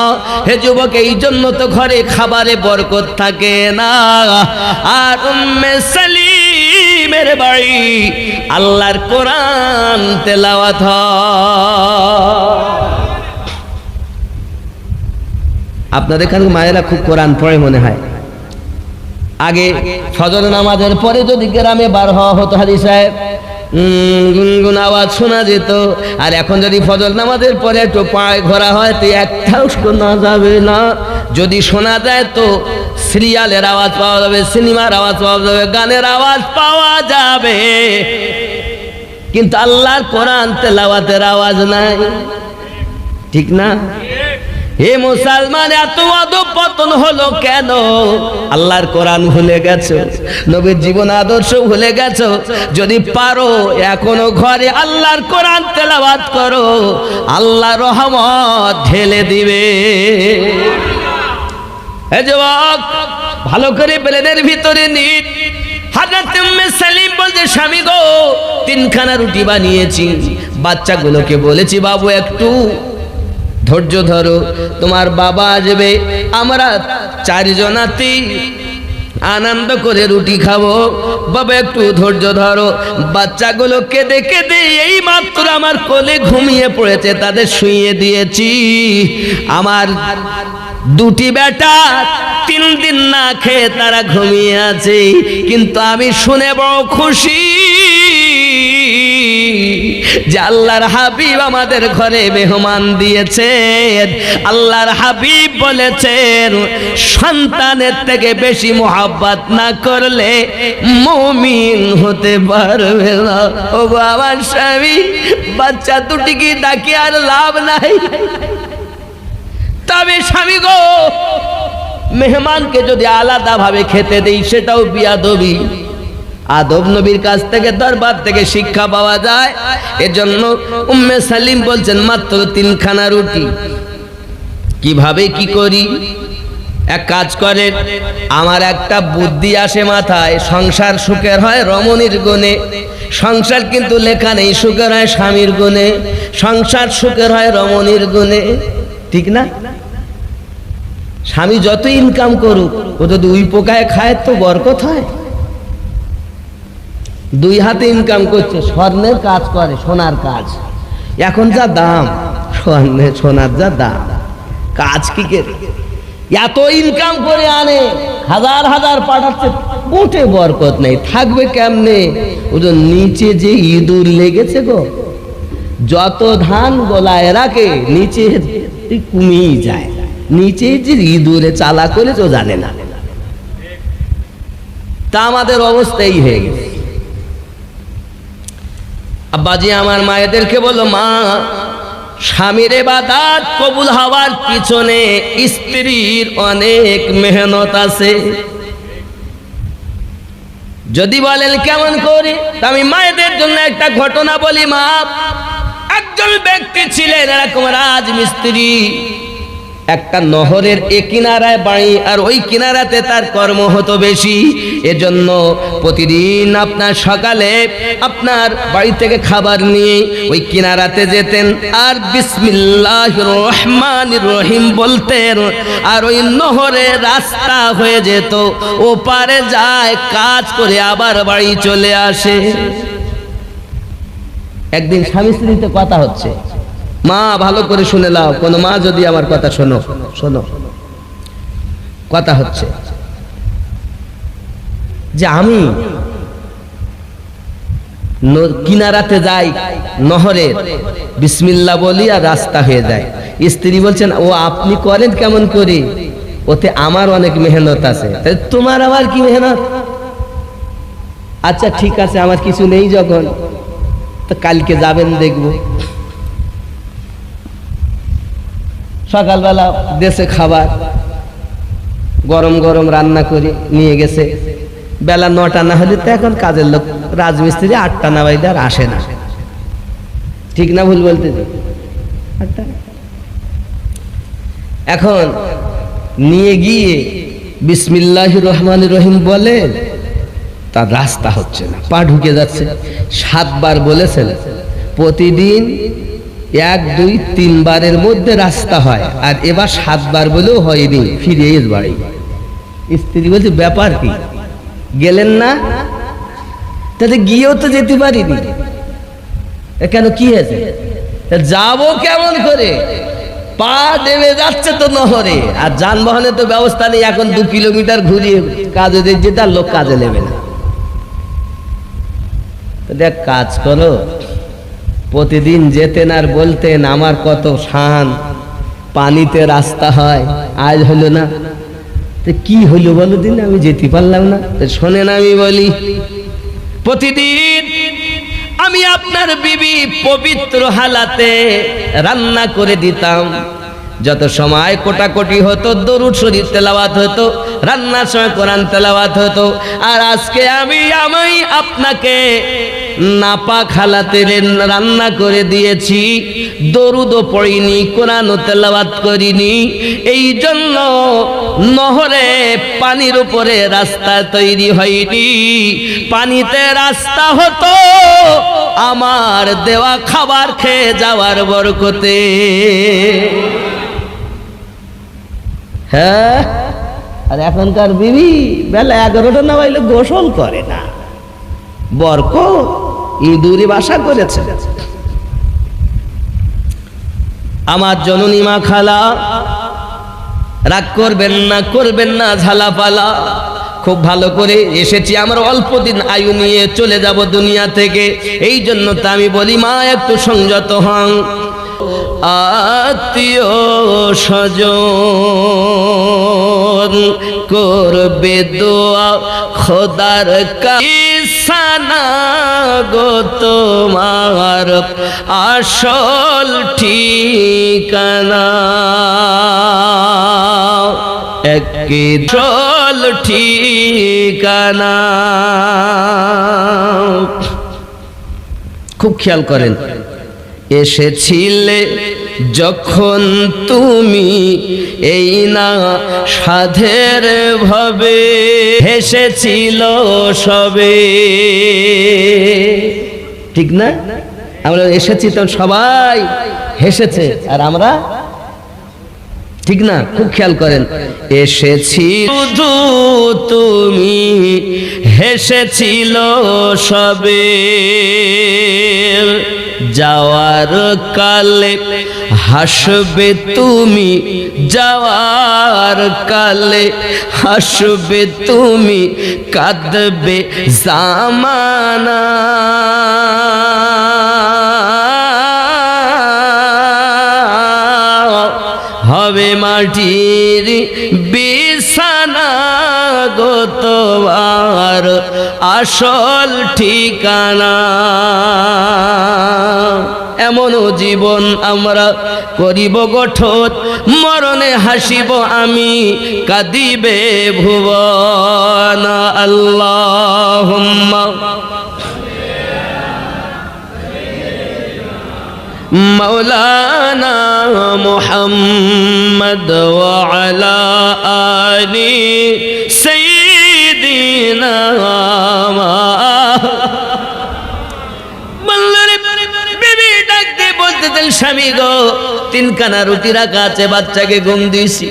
হে যুবক, এই জন্য তো ঘরে খাবারে বরকত থাকে না। আর উম্মে সালিমের বাড়ি আল্লাহর কোরআন তেলাওয়াত আপনাদের এখানে মায়েরা খুব কোরআন পড়ে মনে হয়। আগে ফজর নামাজের পরে যদি গ্রামে বার হওয়া হতো হাজি সাহেব গুনগুন আওয়াজ শোনা যেত। আর এখন যদি ফজর নামাজের পরে একটু পায়ে ঘোরা হয় তো একটাও শোনা যাবে না। যদি শোনা যায় তো সিরিয়ালের আওয়াজ পাওয়া যাবে, সিনেমার আওয়াজ পাওয়া যাবে, গানের আওয়াজ পাওয়া যাবে, কিন্তু আল্লাহর কোরআন তেলাওয়াতের আওয়াজ নাই। ঠিক না? হে মুসলমান, এত অধঃপতন হলো কেন? আল্লাহর কোরআন ভুলে গেছো, নবীর জীবন আদর্শ ভুলে গেছো। যদি পারো এখনো ঘরে আল্লাহর কোরআন তেলাওয়াত করো, আল্লাহ রহমত ঢেলে দিবে। হে যুবক, ভালো করে ব্রেনের ভিতরে নিন। হযরত উম্মে সালিম বলছে, স্বামী গো 3খানা রুটি বানিয়েছি, বাচ্চাগুলোকে বলেছি বাবু একটু ধৈর্য ধরো, তোমার বাবা আসবে, আমরা 4 জনাতেই আনন্দ করে রুটি খাবো, বাবা একটু ধৈর্য ধরো। বাচ্চাগুলো কেঁদে কেঁদে এই মাত্র আমার কোলে ঘুমিয়ে পড়েছে, তাদের শুইয়ে দিয়েছি। আমার 2টি বেটা 3 দিন না খেয়ে তারা ঘুমিয়ে আছে, কিন্তু আমি শুনে বড় খুশি যে আল্লাহর হাবিব আমাদের ঘরে মেহমান দিয়েছেন। আল্লাহর হাবিব বলেছেন সন্তানের থেকে বেশি মোহাব্বত না করলে মুমিন হতে পারবে না। ও গো আমার স্বামী, বাচ্চা দুটিকে ডাকি আর লাভ নাই। তবে স্বামী গো, মেহমানকে যদি আলাদা ভাবে খেতে দেই সেটাও বিয়াদবি। আদব নবীর কাছ থেকে, দরবার থেকে শিক্ষা পাওয়া যায়। এজন্য উম্মে সালিম বলছেন মাত্র 3খানা রুটি। কিভাবে কি করি? এক কাজ করে, আমার একটা বুদ্ধি আসে মাথায়, সংসার সুখের হয় রমণীর গুণে। সংসার কিন্তু লেখা নেই সুখের হয় স্বামীর গুণে, সংসার সুখের হয় রমণীর গুণে। ঠিক না? স্বামী যত ইনকাম করুক, ও যদি উই পোকায় খায় তো বরকত হয়। 2 হাতে ইনকাম করছে, স্বর্ণের কাজ করে, সোনার কাজ। এখন যা দাম সোনার যা দাম, কাজ কি করে এত ইনকাম করে আনে, হাজার হাজার পাঠাচ্ছে, মোটে বরকত নেই। থাকবে কেমনে? ওদের নিচে যে ইঁদুর লেগেছে গো, যত ধান গোলায় রাখে নিচে কমিয়ে যায়, নিচে যে ইঁদুরে চালা করে তো জানে না। তা আমাদের অবস্থা এই হয়ে গেছে। আব্বাজি আমার মায়েদেরকে বলো, মা স্বামীর ইবাদত কবুল হওয়ার পিছনে স্ত্রীর অনেক মেহনত আছে। যদি বলেন কেমন করে, আমি মায়েদের জন্য একটা ঘটনা বলি। মা, একজন ব্যক্তি ছিলেন এরকম রাজমিস্ত্রি, একটা নহরের এ কিনারায় বাড়ি আর ওই কিনারাতে তার কর্ম হতো বেশি। এজন্য প্রতিদিন আপনার সকালে আপনার বাড়ি থেকে খাবার নিয়ে ওই কিনারাতে যেতেন আর বিসমিল্লাহির রহমানির রহিম বলতেন, আর ওই নহরে রাস্তা হয়ে যেত, ওপারে যায় কাজ করে আবার বাড়ি চলে আসে। একদিন স্বামী স্ত্রীতে কথা হচ্ছে, মা ভালো করে শুনে নাও, কোন মা যদি আমার কথা শোনো, শোনো, কথা হচ্ছে যে আমি কিনারাতে যাই নহরের, বিসমিল্লাহ বলি আর রাস্তা হয়ে যায়। স্ত্রী বলছেন, ও আপনি করেন কেমন করে? ওতে আমার অনেক মেহনত আছে। তোমার আবার কি মেহনত? আচ্ছা ঠিক আছে, আমার কিছু নেই যখন, তো কালকে যাবেন দেখব। সকালবেলা দেশে খাবার গরম গরম রান্না করে নিয়ে গেছে। বেলা 9টা না হলে তো এখন কাজের লোক রাজমিস্ত্রি 8টা না বাইরে আর আসে না। ঠিক না ভুল বলতে? এখন নিয়ে গিয়ে বিসমিল্লাহির রহমানির রহিম বলে, তার রাস্তা হচ্ছে না, পা ঢুকে যাচ্ছে। 7 বার বলেছেন, প্রতিদিন 1, 2, 3 বারের মধ্যে রাস্তা হয়, আর এবার 7 বার বলেও হয়নি, ফিরে এস বাড়ি। স্ত্রী বলছে, ব্যাপার কি, গেলেন না? তাতে গিয়েও তো যেতে পারিনি, কেন কি হয়েছে? যাবো কেমন করে? পা দেবে যাচ্ছে তো নহরে, আর যানবাহনের তো ব্যবস্থা নেই। এখন 2 কিলোমিটার ঘুরিয়ে কাজে যেতে আর লোক কাজে নেবে না। দেখ, কাজ করো, প্রতিদিন যেতেন আর বলতেন আমার কত শান, পানিতে রাস্তা হয়, আজ হলো না। তো কি হইলো বলো দিন, আমি যেতে পারলাম না। শোনেন আমি বলি, প্রতিদিন আমি আপনার বিবি পবিত্র হালাতে রান্না করে দিতাম। যত সময় কোটাকুটি হতো, দরুদ শরীফ তেলাওয়াত হতো, রান্নার সময় কোরআন তেলাওয়াত হতো। আর আজকে আমি আপনাকে নাপাক হালাতে রান্না করে দিয়েছি, দরুদও পড়িনি, কোরআনও তেলাওয়াত করিনি। এই জন্য নহরে পানির উপরে রাস্তা তৈরি হয়নি, পানিতে রাস্তা হতো আমার দেওয়া খাবার খেয়ে যাওয়ার বরকতে। হ্যাঁ, আর এখনকার বিবি বেলা 11টা না বাইলে গোসল করে না, বরকত ইঁদুরে বাসা করেছে। আমার জননী মা খালা, রাগ করবেন না, করবেন না ঝালাপালা, খুব ভালো করে এসেছি, আমার অল্প দিন আয়ু নিয়ে চলে যাব দুনিয়া থেকে। এই জন্য তো আমি বলি, মা একটু সংযত হন। আত্মীয় স্বজন করবে দোয়া খোদার কাইসানা গো, তোমার আসল ঠিকানা একই আসল ঠিকানা। খুব খেয়াল করেন, এসেছিলে যখন তুমি এই না সাধের ভাবে, হেসেছিল সবে। ঠিক না? আমরা এসেছি তখন সবাই হেসেছে, আর আমরা ঠিক না? খুব খেয়াল করেন, এসেছি শুধু তুমি, হেসেছিল সবে। যাওয়ার কালে হাসবে তুমি, যাওয়ার কালে হাসবে তুমি, কাঁদবে জামানা। হবে মাটির বিছানা গো, তোমার আসল ঠিকানা। এমনও জীবন আমরা করিব গঠন, মরণে হাসিব আমি, কাঁদিবে ভুবন। আল্লাহুম্মা মাওলানা মুহাম্মদ ওয়া আলা আলি সাইয়্যিদিনা বিবি ডাকতে বলতেছেন, স্বামী গো, 3 খানা রুটি রাখা আছে, বাচ্চাকে ঘুম দিয়েছি।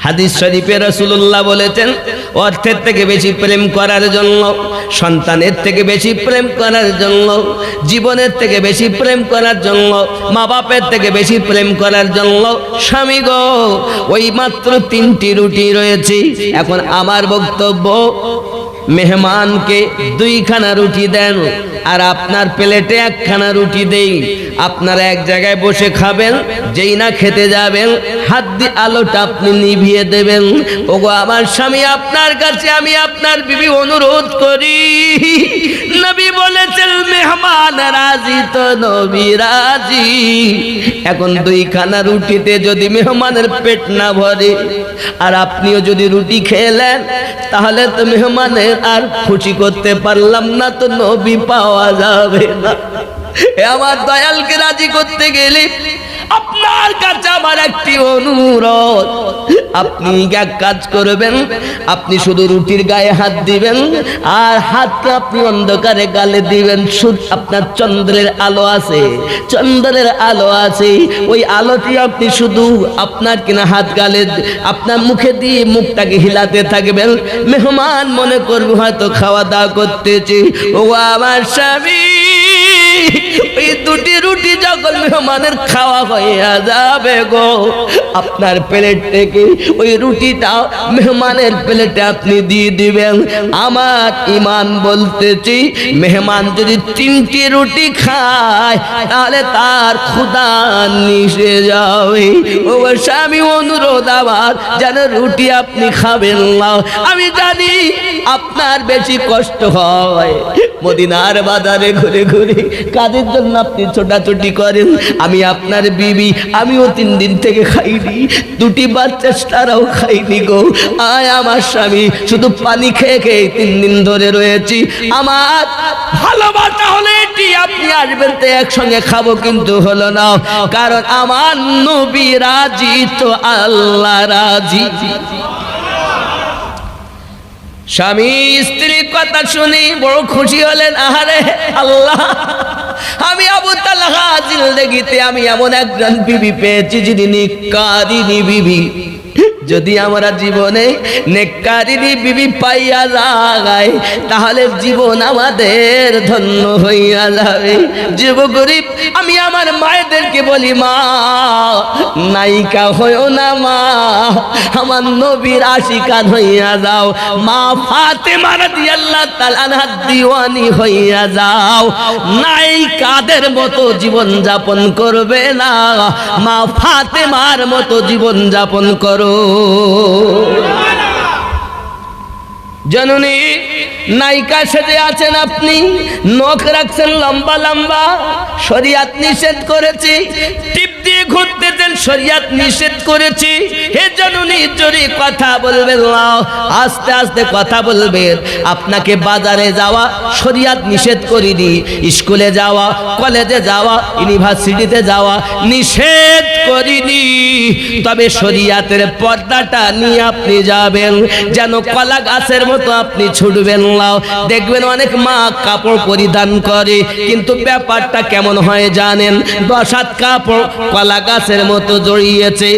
হাদিস শরীফে রাসূলুল্লাহ বলেছেন, অর্থের থেকে বেশি প্রেম করার জন্য, সন্তানের থেকে বেশি প্রেম করার জন্য, জীবনের থেকে বেশি প্রেম করার জন্য, মা বাপের থেকে বেশি প্রেম করার জন্য, স্বামী গো, ওই মাত্র 3টি রুটি রয়েছে। এখন আমার বক্তব্য, মেহমানকে 2 খানা রুটি দেন আর আপনার প্লেটে 1 খানা রুটি দেই। আপনারা এক জায়গায় বসে খাবেন, যেই না খেতে যাবেন হাত দিয়ে আলোটা আপনি নিভিয়ে দেবেন। ওগো আমার স্বামী, আপনার কাছে আমি আপনার বিবি অনুরোধ করি, নবী বলেছেন মেহমান রাজি তো নবী রাজি। এখন 2 খানা রুটিতে যদি মেহমানের পেট না ভরে আর আপনিও যদি রুটি খেলেন, তাহলে তো মেহমানের আর খুশি করতে পারলাম না, তো নবী পাওয়া যাবে না। আমার দয়ালকে রাজি করতে গেলে আপনার কাছে আমার একটি অনুরোধ, আপনি এক কাজ করবেন, আপনি শুধু রুটির গায়ে হাত দিবেন আর হাতটা আপনি অন্ধকারে গালে দিবেন। আপনার চন্দ্রের আলো আছে, চন্দ্রের আলো আছে, ওই আলোটি আপনি শুধু আপনার কিনা হাত গালে আপনার মুখে দিয়ে মুখটাকে হিলাতে থাকবেন। মেহমান মনে করবো হয়তো খাওয়া দাওয়া করতেছি। ও আমার স্বামী, ওই 2টি রুটি যখন মেহমানের খাওয়া হইয়া যাবে গো, আপনার প্লেট থেকে ওই রুটিটা মেহমানের প্লেটে আপনি দিয়ে দিবেন। আমার ঈমান বলতেছি, মেহমান যদি 3টি রুটি খায় তাহলে তার ক্ষুধা নিভে যাবে। ও স্বামী, অনুরোধ আমার, যেন রুটি আপনি খাবেন না। আমি জানি আপনার বেশি কষ্ট হয়, মদিনার বাজারে ঘুরে ঘুরে কাদের জন্য আপনি ছোটাছুটি করেন। আমি আপনার বিবি, আমিও 3 দিন থেকে খাইনি, 2টি বাচ্চা তারাও খাইনি গো। আয় আমার স্বামী, শুধু পানি খেয়ে খেয়ে 3 দিন ধরে রয়েছি। আমার ভালোবাসা হলে এটি, আপনি আসবেন তো একসঙ্গে খাবো, কিন্তু হলো না, কারণ আমার নবী রাজি তো আল্লাহ রাজি। স্বামী স্ত্রীর কথা শুনি বড় খুশি হলেন। আহারে আল্লাহ, আমি আবু তালহা জিন্দেগিতে আমি এমন একজন বিবি পেয়েছি যিনি নেককারিনী বিবি। যদি আমরা জীবনে নেককারিনী বিবি পাইয়া যায়, তাহলে জীবন আমাদের ধন্য হইয়া যাবে। যুব গরিব, আমি আমার মায়েদেরকে বলি, মা নায়িকা হইও না, মা আমার নবীর আশিকান হইয়া যাও, মা ফাতেমা রাদিয়াল্লাহু তাআলা আনহা দিওয়ানি হইয়া যাও। নায়িকাদের মতো জীবন যাপন করবে না, মা ফাতেমার মতো জীবন যাপন করো। জননী, নায়িকা সেজে আছেন আপনি, নখ রাখছেন লম্বা লম্বা, শরীয়ত নিষেধ করেছে। টিপ দিয়ে ঘুরতেছেন, শরীয়ত নিষেধ করেছে। হে জননী, জোরে কথা বলবেন না, আস্তে আস্তে কথা বলবেন। আপনাকে বাজারে যাওয়া শরীয়ত নিষেধ করিনি, স্কুলে যাওয়া, কলেজে যাওয়া, ইউনিভার্সিটিতে যাওয়া নিষেধ করিনি, তবে শরীয়তের পর্দাটা নিয়ে আপনি যাবেন, যেন কলা গাছের মতো আপনি ছুটবেন না। দেখবেন অনেক মা কাপড় পরিধান করে, কিন্তু ব্যাপারটা কেমন হয় জানেন? 10 হাত কাপড় কলা গাছের মতো জড়িয়েছে,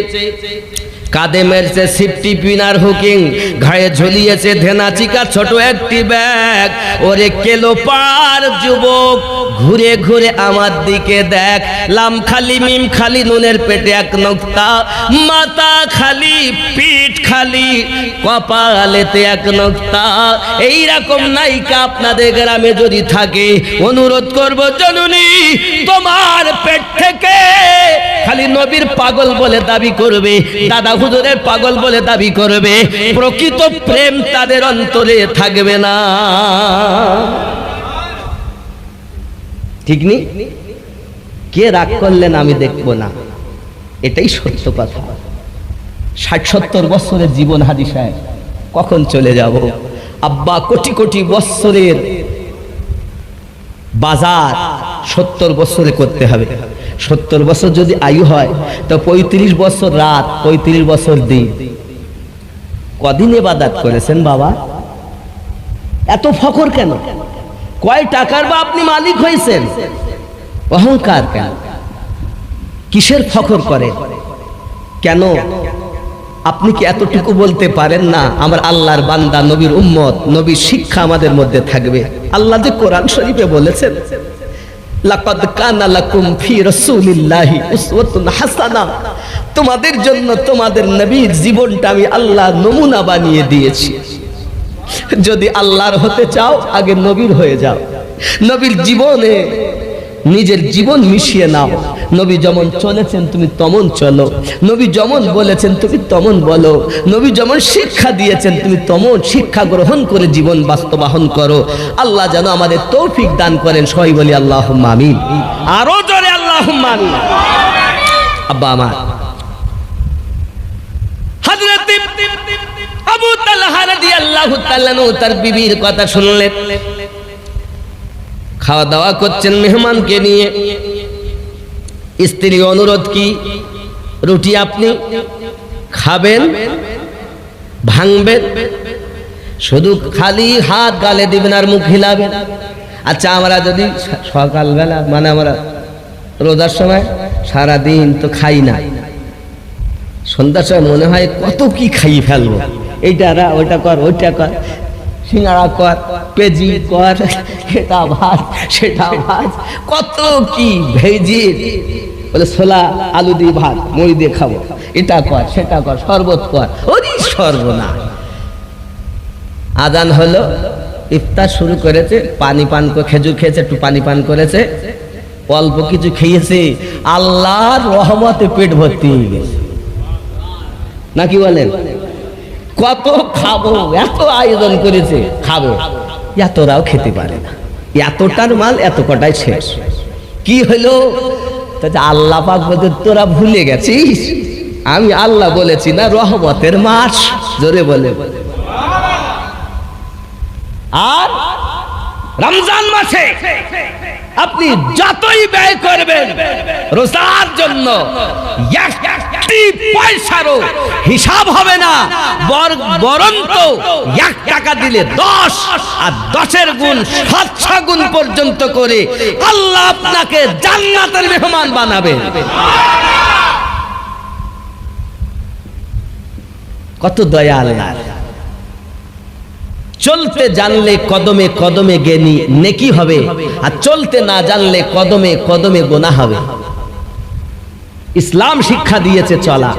কাঁধে মেরেছে সিফটি পিনার হুকিং, ঘায়ে ঝুলিয়েছে ধেনাচিকা ছোট একটি ব্যাগ। ওরে কেলো পার যুবক, ঘুরে ঘুরে আমার দিকে দেখ, লাম খালি মিম খালি নুনের পেটে 1 নোক্তা, মাথা খালি পিঠ খালি কপালেতে 1 নোক্তা। এইরকম নায়িকা আপনাদের গ্রামে যদি থাকে, অনুরোধ করব জননী, তোমার পেট থেকে খালি নবীর পাগল বলে দাবি করবে, দাদা হুজুরের পাগল বলে দাবি করবে, প্রকৃত প্রেম তাদের অন্তরে থাকবে না। ঠিক নেই? কে রাগ করলেন আমি দেখব না, এটাই সত্য কথা। 60-70 বছরের জীবন হাজি সাহেব, কখন চলে যাব? আব্বা কোটি কোটি বছরের বাজার 70 বছরে করতে হবে। 70 বছর যদি আয়ু হয় তো 35 বছর রাত, 35 বছর দিন, কদিন ইবাদত করেছেন বাবা? এত ফখর কেন? কয় টাকার বা আপনি মালিক হয়েছেন? অহংকার কেন? কিসের ফখর করে? কেন আপনি কি এতটুকু বলতে পারেন না আমার আল্লাহর বান্দা, নবীর উম্মত, নবীর শিক্ষা আমাদের মধ্যে থাকবে? আল্লাহ যে কোরআন শরীফে বলেছেন, লাকাদ কানা লাকুম ফি রাসূলিল্লাহি উসওয়াতুন হাসানাহ, তোমাদের জন্য তোমাদের নবীর জীবনটা আমি আল্লাহ নমুনা বানিয়ে দিয়েছি। যদি আল্লাহর হতে চাও আগে নবীর হয়ে যাও, নবীর জীবনে নিজের জীবন মিশিয়ে নাও। নবী যেমন চলেছেন তুমি তেমন চলো, নবী যেমন বলেছেন তুমি তেমন বলো, নবী যেমন শিক্ষা দিয়েছেন তুমি তেমন শিক্ষা গ্রহণ করে জীবন বাস্তবায়ন করো। আল্লাহ যেন আমাদের তৌফিক দান করেন। সবাই বলি আল্লাহুম্মা আমিন। আরো জোরে আল্লাহুম্মা আমিন। আব্বা আমার হযরত আবু তালহা রাদিয়াল্লাহু তাআলা তার বিবির কথা শুনলেন। খাওয়া দাওয়া করছেন মেহমানকে নিয়ে। স্ত্রী অনুরোধ কি? রুটি আপনি খাবেন, ভাঙবেন, শুধু খালি হাত গালে দিবেন আর মুখ হিলাবেন। আচ্ছা, আমরা যদি সকালবেলা মানে আমরা রোজার সময় সারাদিন তো খাই না, সন্ধ্যার সময় মনে হয় কত কি খাই ফেলবো, এইটা ওইটা কর, ওইটা কর, সিঙ্গাড়া কর, পেঁজি কর, এটা ভাত সেটা ভাত, কত কি ভেজি, বলে ছোলা আলু দিয়ে ভাত মুড়ি দিয়ে খাবো, এটা কর সেটা কর, শরবত কর। ওরে সর্বনাশ! আজান হলো, ইফতার শুরু করেছে, পানি পান করে, খেজুর খেয়েছে, একটু পানি পান করেছে, অল্প কিছু খেয়েছে, আল্লাহর রহমতে পেট ভর্তি হয়ে গেছে। নাকি বলেন? কত খাবো, এত আয়োজন করেছে, খাবো, এতটাও খেতে পারে না। এতটার মাল এত কটাই শেষ। কি হলো? আল্লাহ পাক বলতে তোরা ভুলে গেছিস আমি আল্লাহ বলেছি না রহমতের মাস। জোরে বলে। আর রমজান মাসে আপনি যতই ব্যয় করবেন রোজার জন্য, একটি পয়সারও হিসাব হবে না, বরঞ্চ 1 টাকা দিলে 10 আর 10-এর গুণ 700 গুণ পর্যন্ত করে আল্লাহ আপনাকে জান্নাতের মেহমান বানাবে। কত দয়া আল্লাহ! চলতে জানলে কদমে কদমে জ্ঞানী নেকি হবে, আর চলতে না জানলে কদমে কদমে গুনাহ হবে। ইসলাম শিক্ষা দিয়েছে চলা,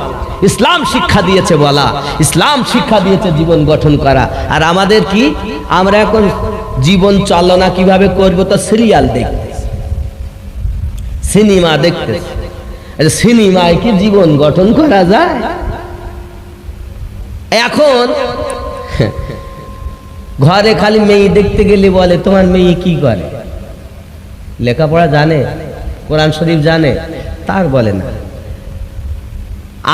ইসলাম শিক্ষা দিয়েছে বলা, ইসলাম শিক্ষা দিয়েছে জীবন গঠন করা। আর আমাদের কি? আমরা এখন জীবন চালনা কিভাবে করবো তা সিরিয়াল দেখতে, সিনেমা দেখতে। সিনেমায় কি জীবন গঠন করা যায়? এখন ঘরে খালি মেয়ে দেখতে গেলে বলে তোমার মেয়ে কি করে, লেখাপড়া জানে, কোরআন শরীফ জানে, তার বলে না।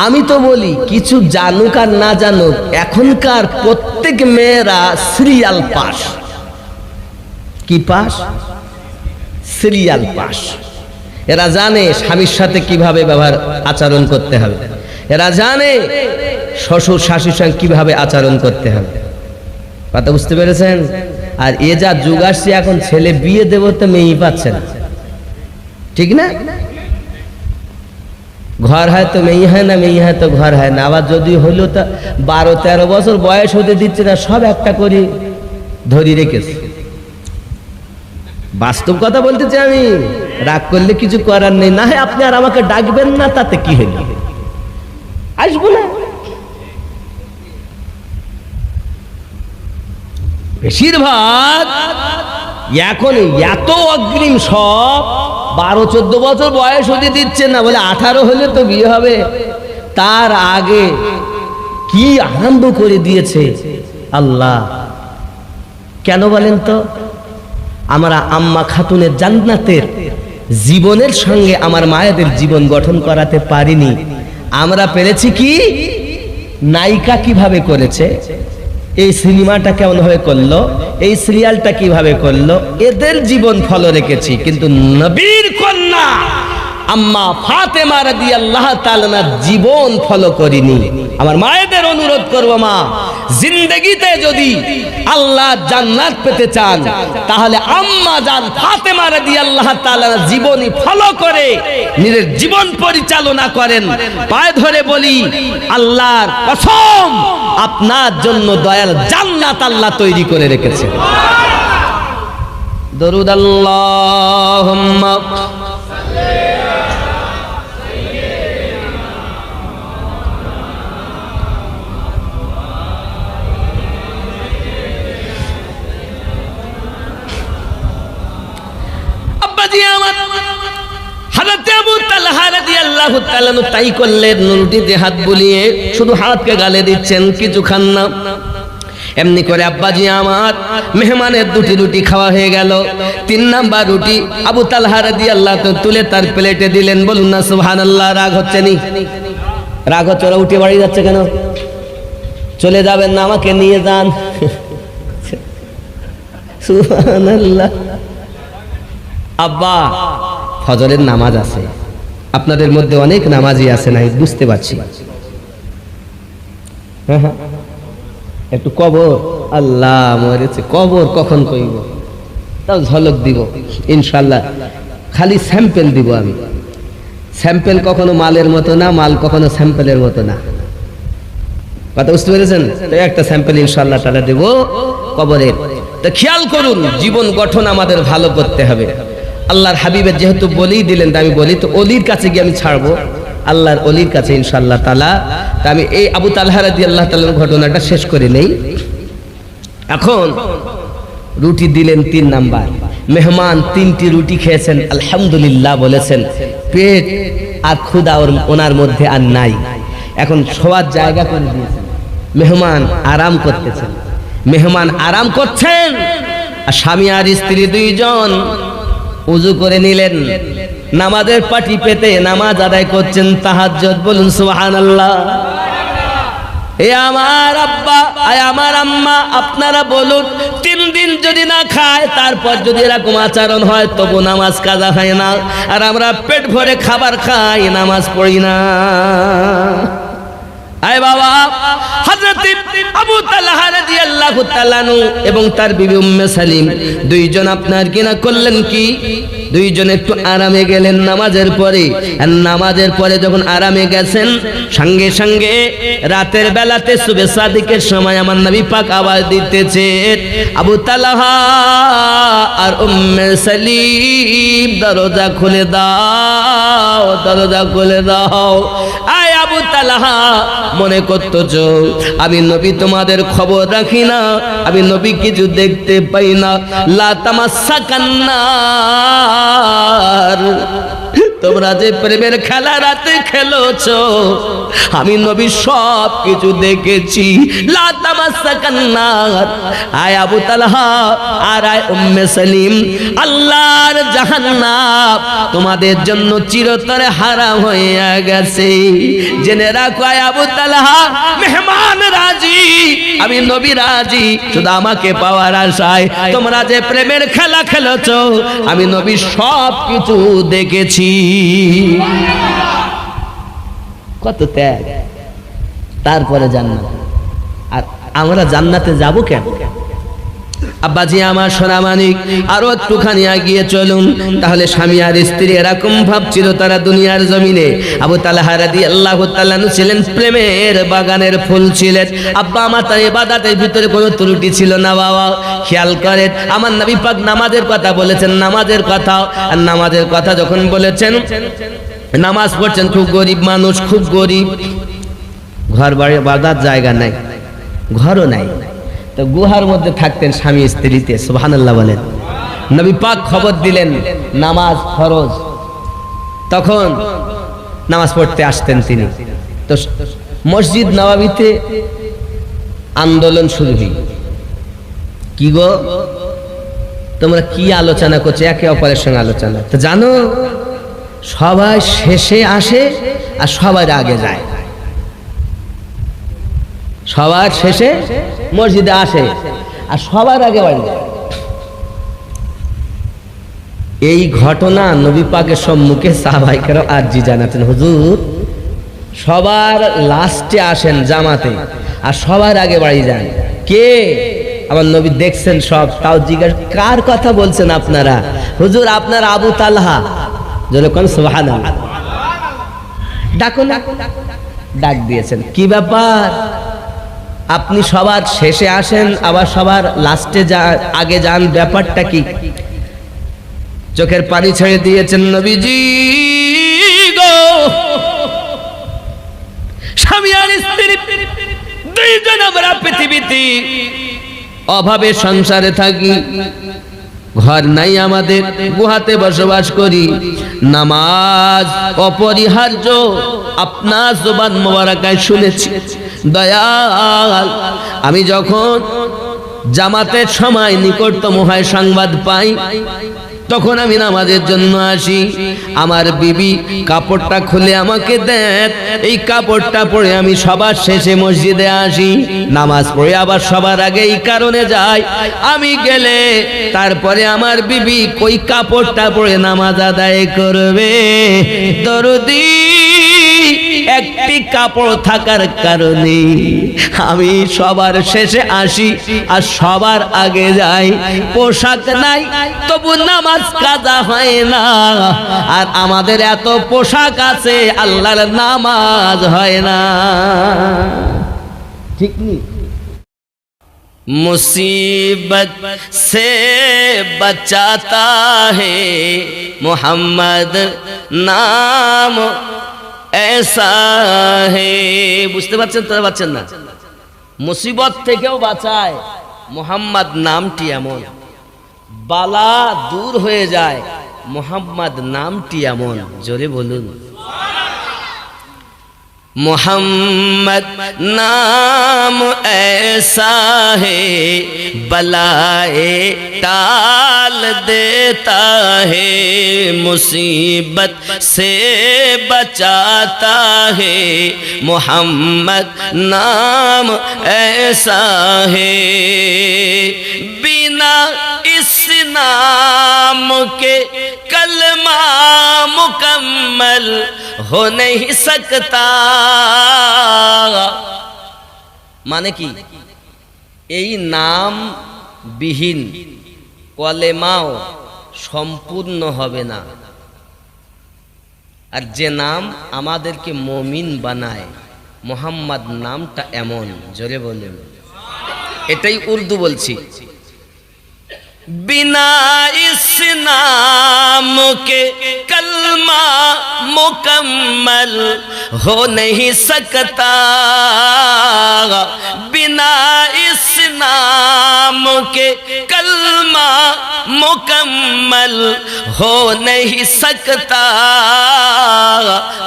আমি তো বলি কিছু জানুক আর না জানুক, এখনকার প্রত্যেক মেয়েরা সিরিয়াল পাস। কি পাস? Serial pass. এরা জানে স্বামীর সাথে কিভাবে ব্যবহার আচরণ করতে হবে, এরা জানে শ্বশুর শাশুর সঙ্গে কিভাবে আচরণ করতে হবে। কথা বুঝতে পেরেছেন? আর এ যা যুগ আসছে, এখন ছেলে বিয়ে দেব তো মেয়েই পাচ্ছে না, ঠিক না? ঘর হয় তো মেয়ে হয় না, মেয়ে হয় তো ঘর হয় না। আবার যদি হইলো তা 12-13 বছর বয়স হতে দিচ্ছে না, সব একটা করে ধরি রেখেছে। বাস্তব কথা বলতেছি আমি, রাগ করলে কিছু করার নেই। না হয় আপনি আর আমাকে ডাকবেন না, তাতে কি হইল, আসবো না। বেশিরভাগ এখন এত অগ্রিম, সব 12-14 বছর বয়স হতে দিচ্ছে না, বলে 18 হলে তো বিয়ে হবে। তার আগে কি আনন্দ করে দিয়েছে আল্লাহ! কেন বলেন তো? আমরা আম্মা খাতুনের জান্নাতের জীবনের সঙ্গে আমার মায়েদের জীবন গঠন করাতে পারিনি। আমরা পেরেছি কি? নায়িকা কিভাবে করেছে, এই সিনেমাটা কেমন ভাবে করলো, এই সিরিয়ালটা কিভাবে করলো, এদের জীবন ফলো রেখেছি। কিন্তু নবীর কন্যা আম্মা ফাতেমা রাদিয়াল্লাহু তাআলা জীবন ফলো করিনি। আমার মায়েদের অনুরোধ করব, মা জিন্দেগিতে যদি আল্লাহ জান্নাত পেতে চান তাহলে আম্মা জান ফাতেমা রাদিয়াল্লাহু তাআলা জীবনী ফলো করে নিজের জীবন পরিচালনা করেন। পায়ে ধরে বলি, আল্লাহর কসম আপনার জন্য দয়াল জান্নাত আল্লাহ তৈরি করে রেখেছে। দরুদ আল্লাহুম্মা তাই করলেন, রুটিতে হাত বুলিয়ে শুধু হাতকে গালে দিচ্ছেন, কিছু খান না। এমনি করে আব্বাজি আমার মেহমানের দুটি রুটি খাওয়া হয়ে গেল। 3 নাম্বার রুটি আবু তালহা রাদিয়াল্লাহু তাআলা তুলে তার প্লেটে দিলেন। বলুন না সুবহানাল্লাহ। রাগ হচ্ছে নি? রাগ হচ্ছে? ওরা উঠে বাড়ি যাচ্ছে কেন? চলে যাবেন না? আমাকে নিয়ে যান। সুবহানাল্লাহ। আব্বা ফজরের নামাজ আছে, আপনাদের মধ্যে অনেক নামাজি আছে, না বুঝতে পারছি। হ্যাঁ হ্যাঁ, একটু কবর, আল্লাহ মরেছে, কবর কখন কইব তাও ঝলক দিব ইনশাল্লাহ। খালি স্যাম্পেল দিব আমি। স্যাম্পেল কখনো মালের মতো না, মাল কখনো স্যাম্পেলের মতো না। কথা বুঝতে পেরেছেন? তো একটা স্যাম্পেল ইনশাল্লাহ তারা দেব কবরের। তো খেয়াল করুন, জীবন গঠন আমাদের ভালো করতে হবে। আল্লাহর হাবিবের যেহেতু বলেই দিলেন, আমি বলি তো অলির কাছে গিয়ে আমি ছাড়বো, আল্লাহর অলির কাছে ইনশাআল্লাহ তাআলা। তা আমি এই আবু তালহা রাদিয়াল্লাহু তাআলার ঘটনাটা শেষ করে নেই। এখন রুটি দিলেন 3 নাম্বার। মেহমান 3টি রুটি খেয়েছেন, আলহামদুলিল্লাহ বলেছেন। পেট আর ক্ষুধা ওনার মধ্যে আর নাই। এখন শোয়ার জায়গা করে দিয়েছেন, মেহমান আরাম করতেছেন। মেহমান আরাম করছেন আর স্বামী আর স্ত্রী 2 জন উযু করে নিলেন, নামাজের পাটি পেতে নামাজ আদায় করছেন, তাহাজ্জুদ। বলুন সুবহানাল্লাহ। এ আমার আব্বা, আমার আম্মা, আপনারা বলুন, 3 দিন যদি না খায়, তারপর যদি এরকম আচরণ হয়, তবু নামাজ কাজা হয় না। আর আমরা পেট ভরে খাবার খাই, নামাজ পড়ি না। আয় বাবা, হযরত আবু তালহা রাদিয়াল্লাহু তাআলা এবং তার বিবি উম্মে সালিম 2 জন আপনার কিনা করলেন কি, 2 জন একটু আরামে গেলেন নামাজের পরে। আর নামাজের পরে যখন আরামে গেছেন, সঙ্গে সঙ্গে রাতের বেলাতে সুবে সাদিকের সময় আমার নবী পাক আওয়াজ দিতেছে, আবু তালহা আর উম্মে সালিম দরজা খুলে দাও, দরজা খুলে দাও। আয় আবু তালহা, মনে করতেছো আমি নবী তোমাদের খবর রাখি না? আমি নবী কিছু দেখতে পাই না? লা তামাসাকান্নার, তোমরা যে প্রেমের খেলা রাতে খেলোছো, আমি নবী সব কিছু দেখেছি। লা তামাসাকান্নার। আয় আবু তালহা আর আয় উম্মে সালিম, আল্লাহর জাহান্নাম তোমাদের জন্য চিরতরে হারাম হয়ে গেছে। জেনে রাখো আয় আবু তালহা, মেহমান রাজি, আমি নবী রাজি। শুধু আমাকে পাওয়ার আশায় তোমরা যে প্রেমের খেলা খেলেছো, আমি নবী সব কিছু দেখেছি। কত ত্যাগ, তারপরে জান্নাত। আর আমরা জান্নাতে যাব কেন? আব্বাজি আমার সোনা মানিক, আরো একটুখানি এগিয়ে চলুন। তাহলে স্বামী আর স্ত্রী এরকম ভাবছিল তারা দুনিয়ার জমিনে। আবু তালহা রাদিয়াল্লাহু তাআলা ছিলেন প্রেমের বাগানের ফুল ছিলেন। আব্বা আমার তার ইবাদতের ভিতরে কোনো ত্রুটি ছিল না। বাবা খেয়াল করেন, আমার নবী পাক নামাজের কথা বলেছেন, নামাজের কথা। আর নামাজের কথা যখন বলেছেন, নামাজ পড়ছেন, খুব গরিব মানুষ, খুব গরিব, ঘর বাড়ি বাঁধার জায়গা নাই, ঘরও নাই। তো গুহার মধ্যে থাকতেন স্বামী স্ত্রীতে। সুবহানাল্লাহ বলেন। নবী পাক খবর দিলেন নামাজ ফরজ, তখন নামাজ পড়তে আসতেন তিনি। তো মসজিদ নববীতে আন্দোলন শুরু হই, কি গো তোমরা কি আলোচনা করছো? একে অপরের সঙ্গে আলোচনা। তো জানো, সবাই শেষে আসে আর সবার আগে যায়। সবার শেষে মসজিদে আসে আর সবার আগে বাড়ি যায়। এই ঘটনা নবী পাকের সম্মুখে সাহাবায়ে কেরাম আরজি জানাতেন, হুজুর সবার লাস্টে আসেন জামাতে আর সবার আগে বাড়ি যান। কে? আমার নবী দেখছেন সব, তাও জিজ্ঞাসা কার কথা বলছেন আপনারা? হুজুর আপনার আবু তালহা। যেরকম সুবহানাল্লাহ, ডাকো না, ডাক দিয়েছেন। কি ব্যাপার আপনি সবার শেষে আসেন আবার সবার লাস্টে আগে যান, ব্যাপারটা কি? চোখের পানি ছেড়ে দিয়েছেন নবীজি গো। স্বামী আর স্ত্রী দুইজন আমরা পৃথিবীতে অভাবে সংসারে থাকি, ঘর নাই আমাদের, গুহাতে বসবাস করি, নামাজ অপরিহার্য আপনার জবান মোবারকায় শুনেছি। দয়াল আমি যখন জামাতের সময় নিকটতম হয় সংবাদ পাই, তখন আমি নামাজের জন্য আসি। আমার বিবি কাপড়টা খুলে আমাকে দেন, এই কাপড়টা পরে আমি সবার শেষে মসজিদে আসি, নামাজ পড়ে আবার সবার আগে এই কারণে যাই, আমি গেলে তারপরে আমার বিবি কই কাপড়টা পরে নামাজ আদায় করবে। দরদি একটি কাপড় থাকার কারণে আমি সবার শেষে আসি আর সবার আগে যাই। পোশাক নাই তবু নামাজ কাজা হয় না, আর আমাদের এত পোশাক আছে আল্লাহর নামাজ হয় না। ঠিক নেই? मुसीबत से बचाता है मोहम्मद नाम ऐसा है। বুঝতে পারছেন তো? পারছেন না? মুসিবত থেকেও বাঁচায় মোহাম্মদ নামটি এমন, বালা দূর হয়ে যায় মোহাম্মদ নামটি এমন। জোরে বলুন मोहम्मद नाम ऐसा है बलाए टाल देता है, मुसीबत से बचाता है मोहम्मद नाम ऐसा है। बिना इस नाम के कलमा मुकम्मल हो नहीं सकता। মানে কি? এই নাম বিহীন কলেমাও সম্পূর্ণ হবে না। আর যে নাম আমাদেরকে মুমিন বানায়, মোহাম্মদ নামটা এমন। জোরে বলুন। এটাই উর্দু বলছি। बिना इस नाम के कलमा मुकम्मल हो नहीं सकता, बिना इस नाम के कलमा मुकम्मल हो नहीं सकता।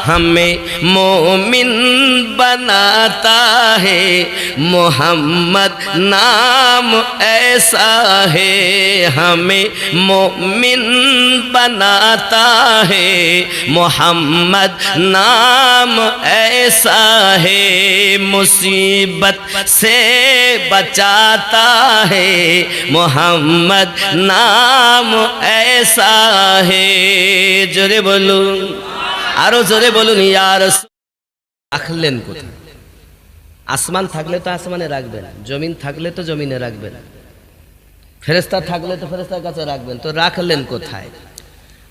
हमें मोमिन बनाता है मोहम्मद नाम ऐसा है, हमें मोमिन बनाता है मोहम्मद नाम ऐसा है, मुसीबत से बचाता है मोहम्मद नाम ऐसा है। जोरे बोलूं, आरो जोरे बोलूं या रसूल। রাখলেন কোথায়? আসমান থাকলে তো আসমানে রাখবেন, জমিন থাকলে তো জমিনে রাখবেন, ফেরেশতা থাকলে তো ফেরেশতার কাছে রাখবেন, তো রাখলেন কোথায়?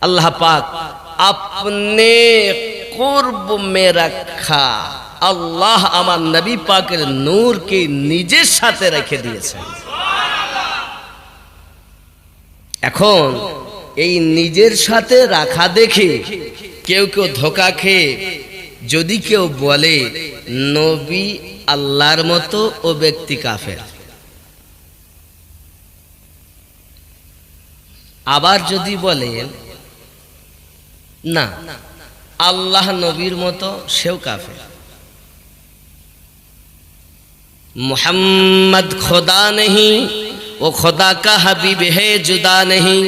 আল্লাহ পাক আপনে কুরব মে রাখা। আল্লাহ আমার নবী পাকের নূরকে নিজের সাথে রেখে দিয়েছেন। এখন এই নিজের সাথে রাখা দেখে কেউ কেউ ধোঁকা খেয়ে যদি কেউ বলে নবী আল্লাহর মতো, ও ব্যক্তি কাফের। আবার যদি বলেন না আল্লাহ নবীর মতো, সেও কাফের। মোহাম্মদ খোদা नहीं, वो खुदा का हबीब है जुदा नहीं।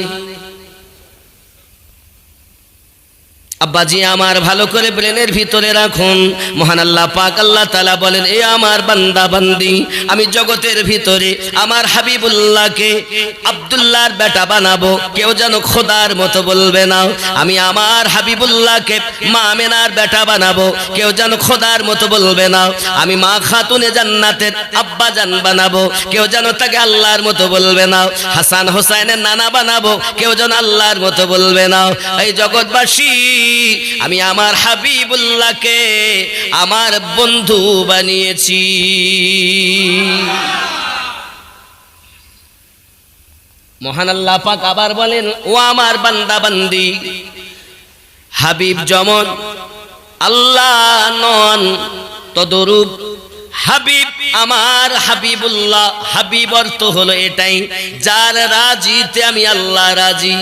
আব্বাজি আমার ভালো করে ব্রেনের ভিতরে রাখুন, মহান আল্লাহ পাক আল্লাহ তাআলা বলেন, এ আমার বান্দা বান্দি, আমি জগতের ভিতরে আমার হাবিবুল্লাহকে আব্দুল্লাহর বেটা বানাবো, কেউ যেন খোদার মতো বলবে না। আমি আমার হাবিবুল্লাহকে মা আমেনার বেটা বানাবো, কেউ যেন খোদার মতো বলবে না। আমি মা খাতুনে জান্নাতের আব্বা জান বানাবো, কেউ যেন তাকে আল্লাহর মতো বলবে না। হাসান হোসাইনের নানা বানাবো, কেউ যেন আল্লাহর মতো বলবে না। এই জগৎবাসী, আমি আমার হাবিবুল্লাহকে আমার বন্ধু বানিয়েছি। মহান আল্লাহ পাক আবার বলেন, ও আমার বান্দা বান্দি, হাবিব যেমন আল্লাহ নন তদরূপ হাবিব আমার হাবিবুল্লাহ। হাবিব অর্থ হলো এটাই, যার রাজিতে আমি আল্লাহ রাজি,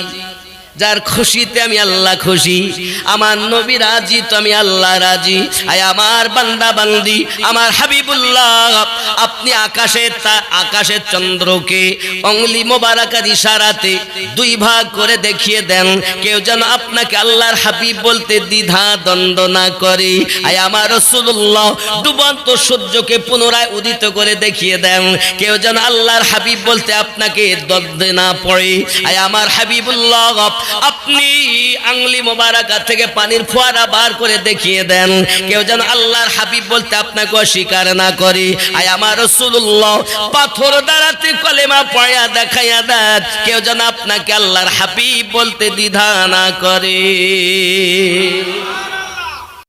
যার খুশিতে আমি আল্লাহ খুশি। আমার নবী রাজি তো আমি আল্লাহ রাজি। আয় আমার বান্দা বান্দি, আমার হাবিবুল্লাহ, আপনি আকাশের চন্দ্রকে অঙ্গুলি মোবারকার ইশারাতে দুই ভাগ করে দেখিয়ে দেন, কেউ যেন আপনাকে আল্লাহর হাবিব বলতে দ্বিধা দ্বন্দ্ব না করে। আয় আমার রাসূলুল্লাহ, ডুবন্ত সূর্যকে পুনরায় উদিত করে দেখিয়ে দেন, কেউ যেন আল্লাহর হাবিব বলতে আপনাকে দ্বন্দ্বে না পড়ে। আয় আমার হাবিবুল্লাহ, আপনি আঙ্গুলি মোবারকা থেকে পানির ফোয়ারা বার করে দেখিয়ে দেন, কেউ যেন আল্লাহর হাবিব বলতে আপনাকে অস্বীকার না করে। আয় আমার রাসূলুল্লাহ, পাথর দ্বারাতে কলেমা পড়া দেখাইয়া দেন, কেউ যেন আপনাকে আল্লাহর হাবিব বলতে দ্বিধা না করে।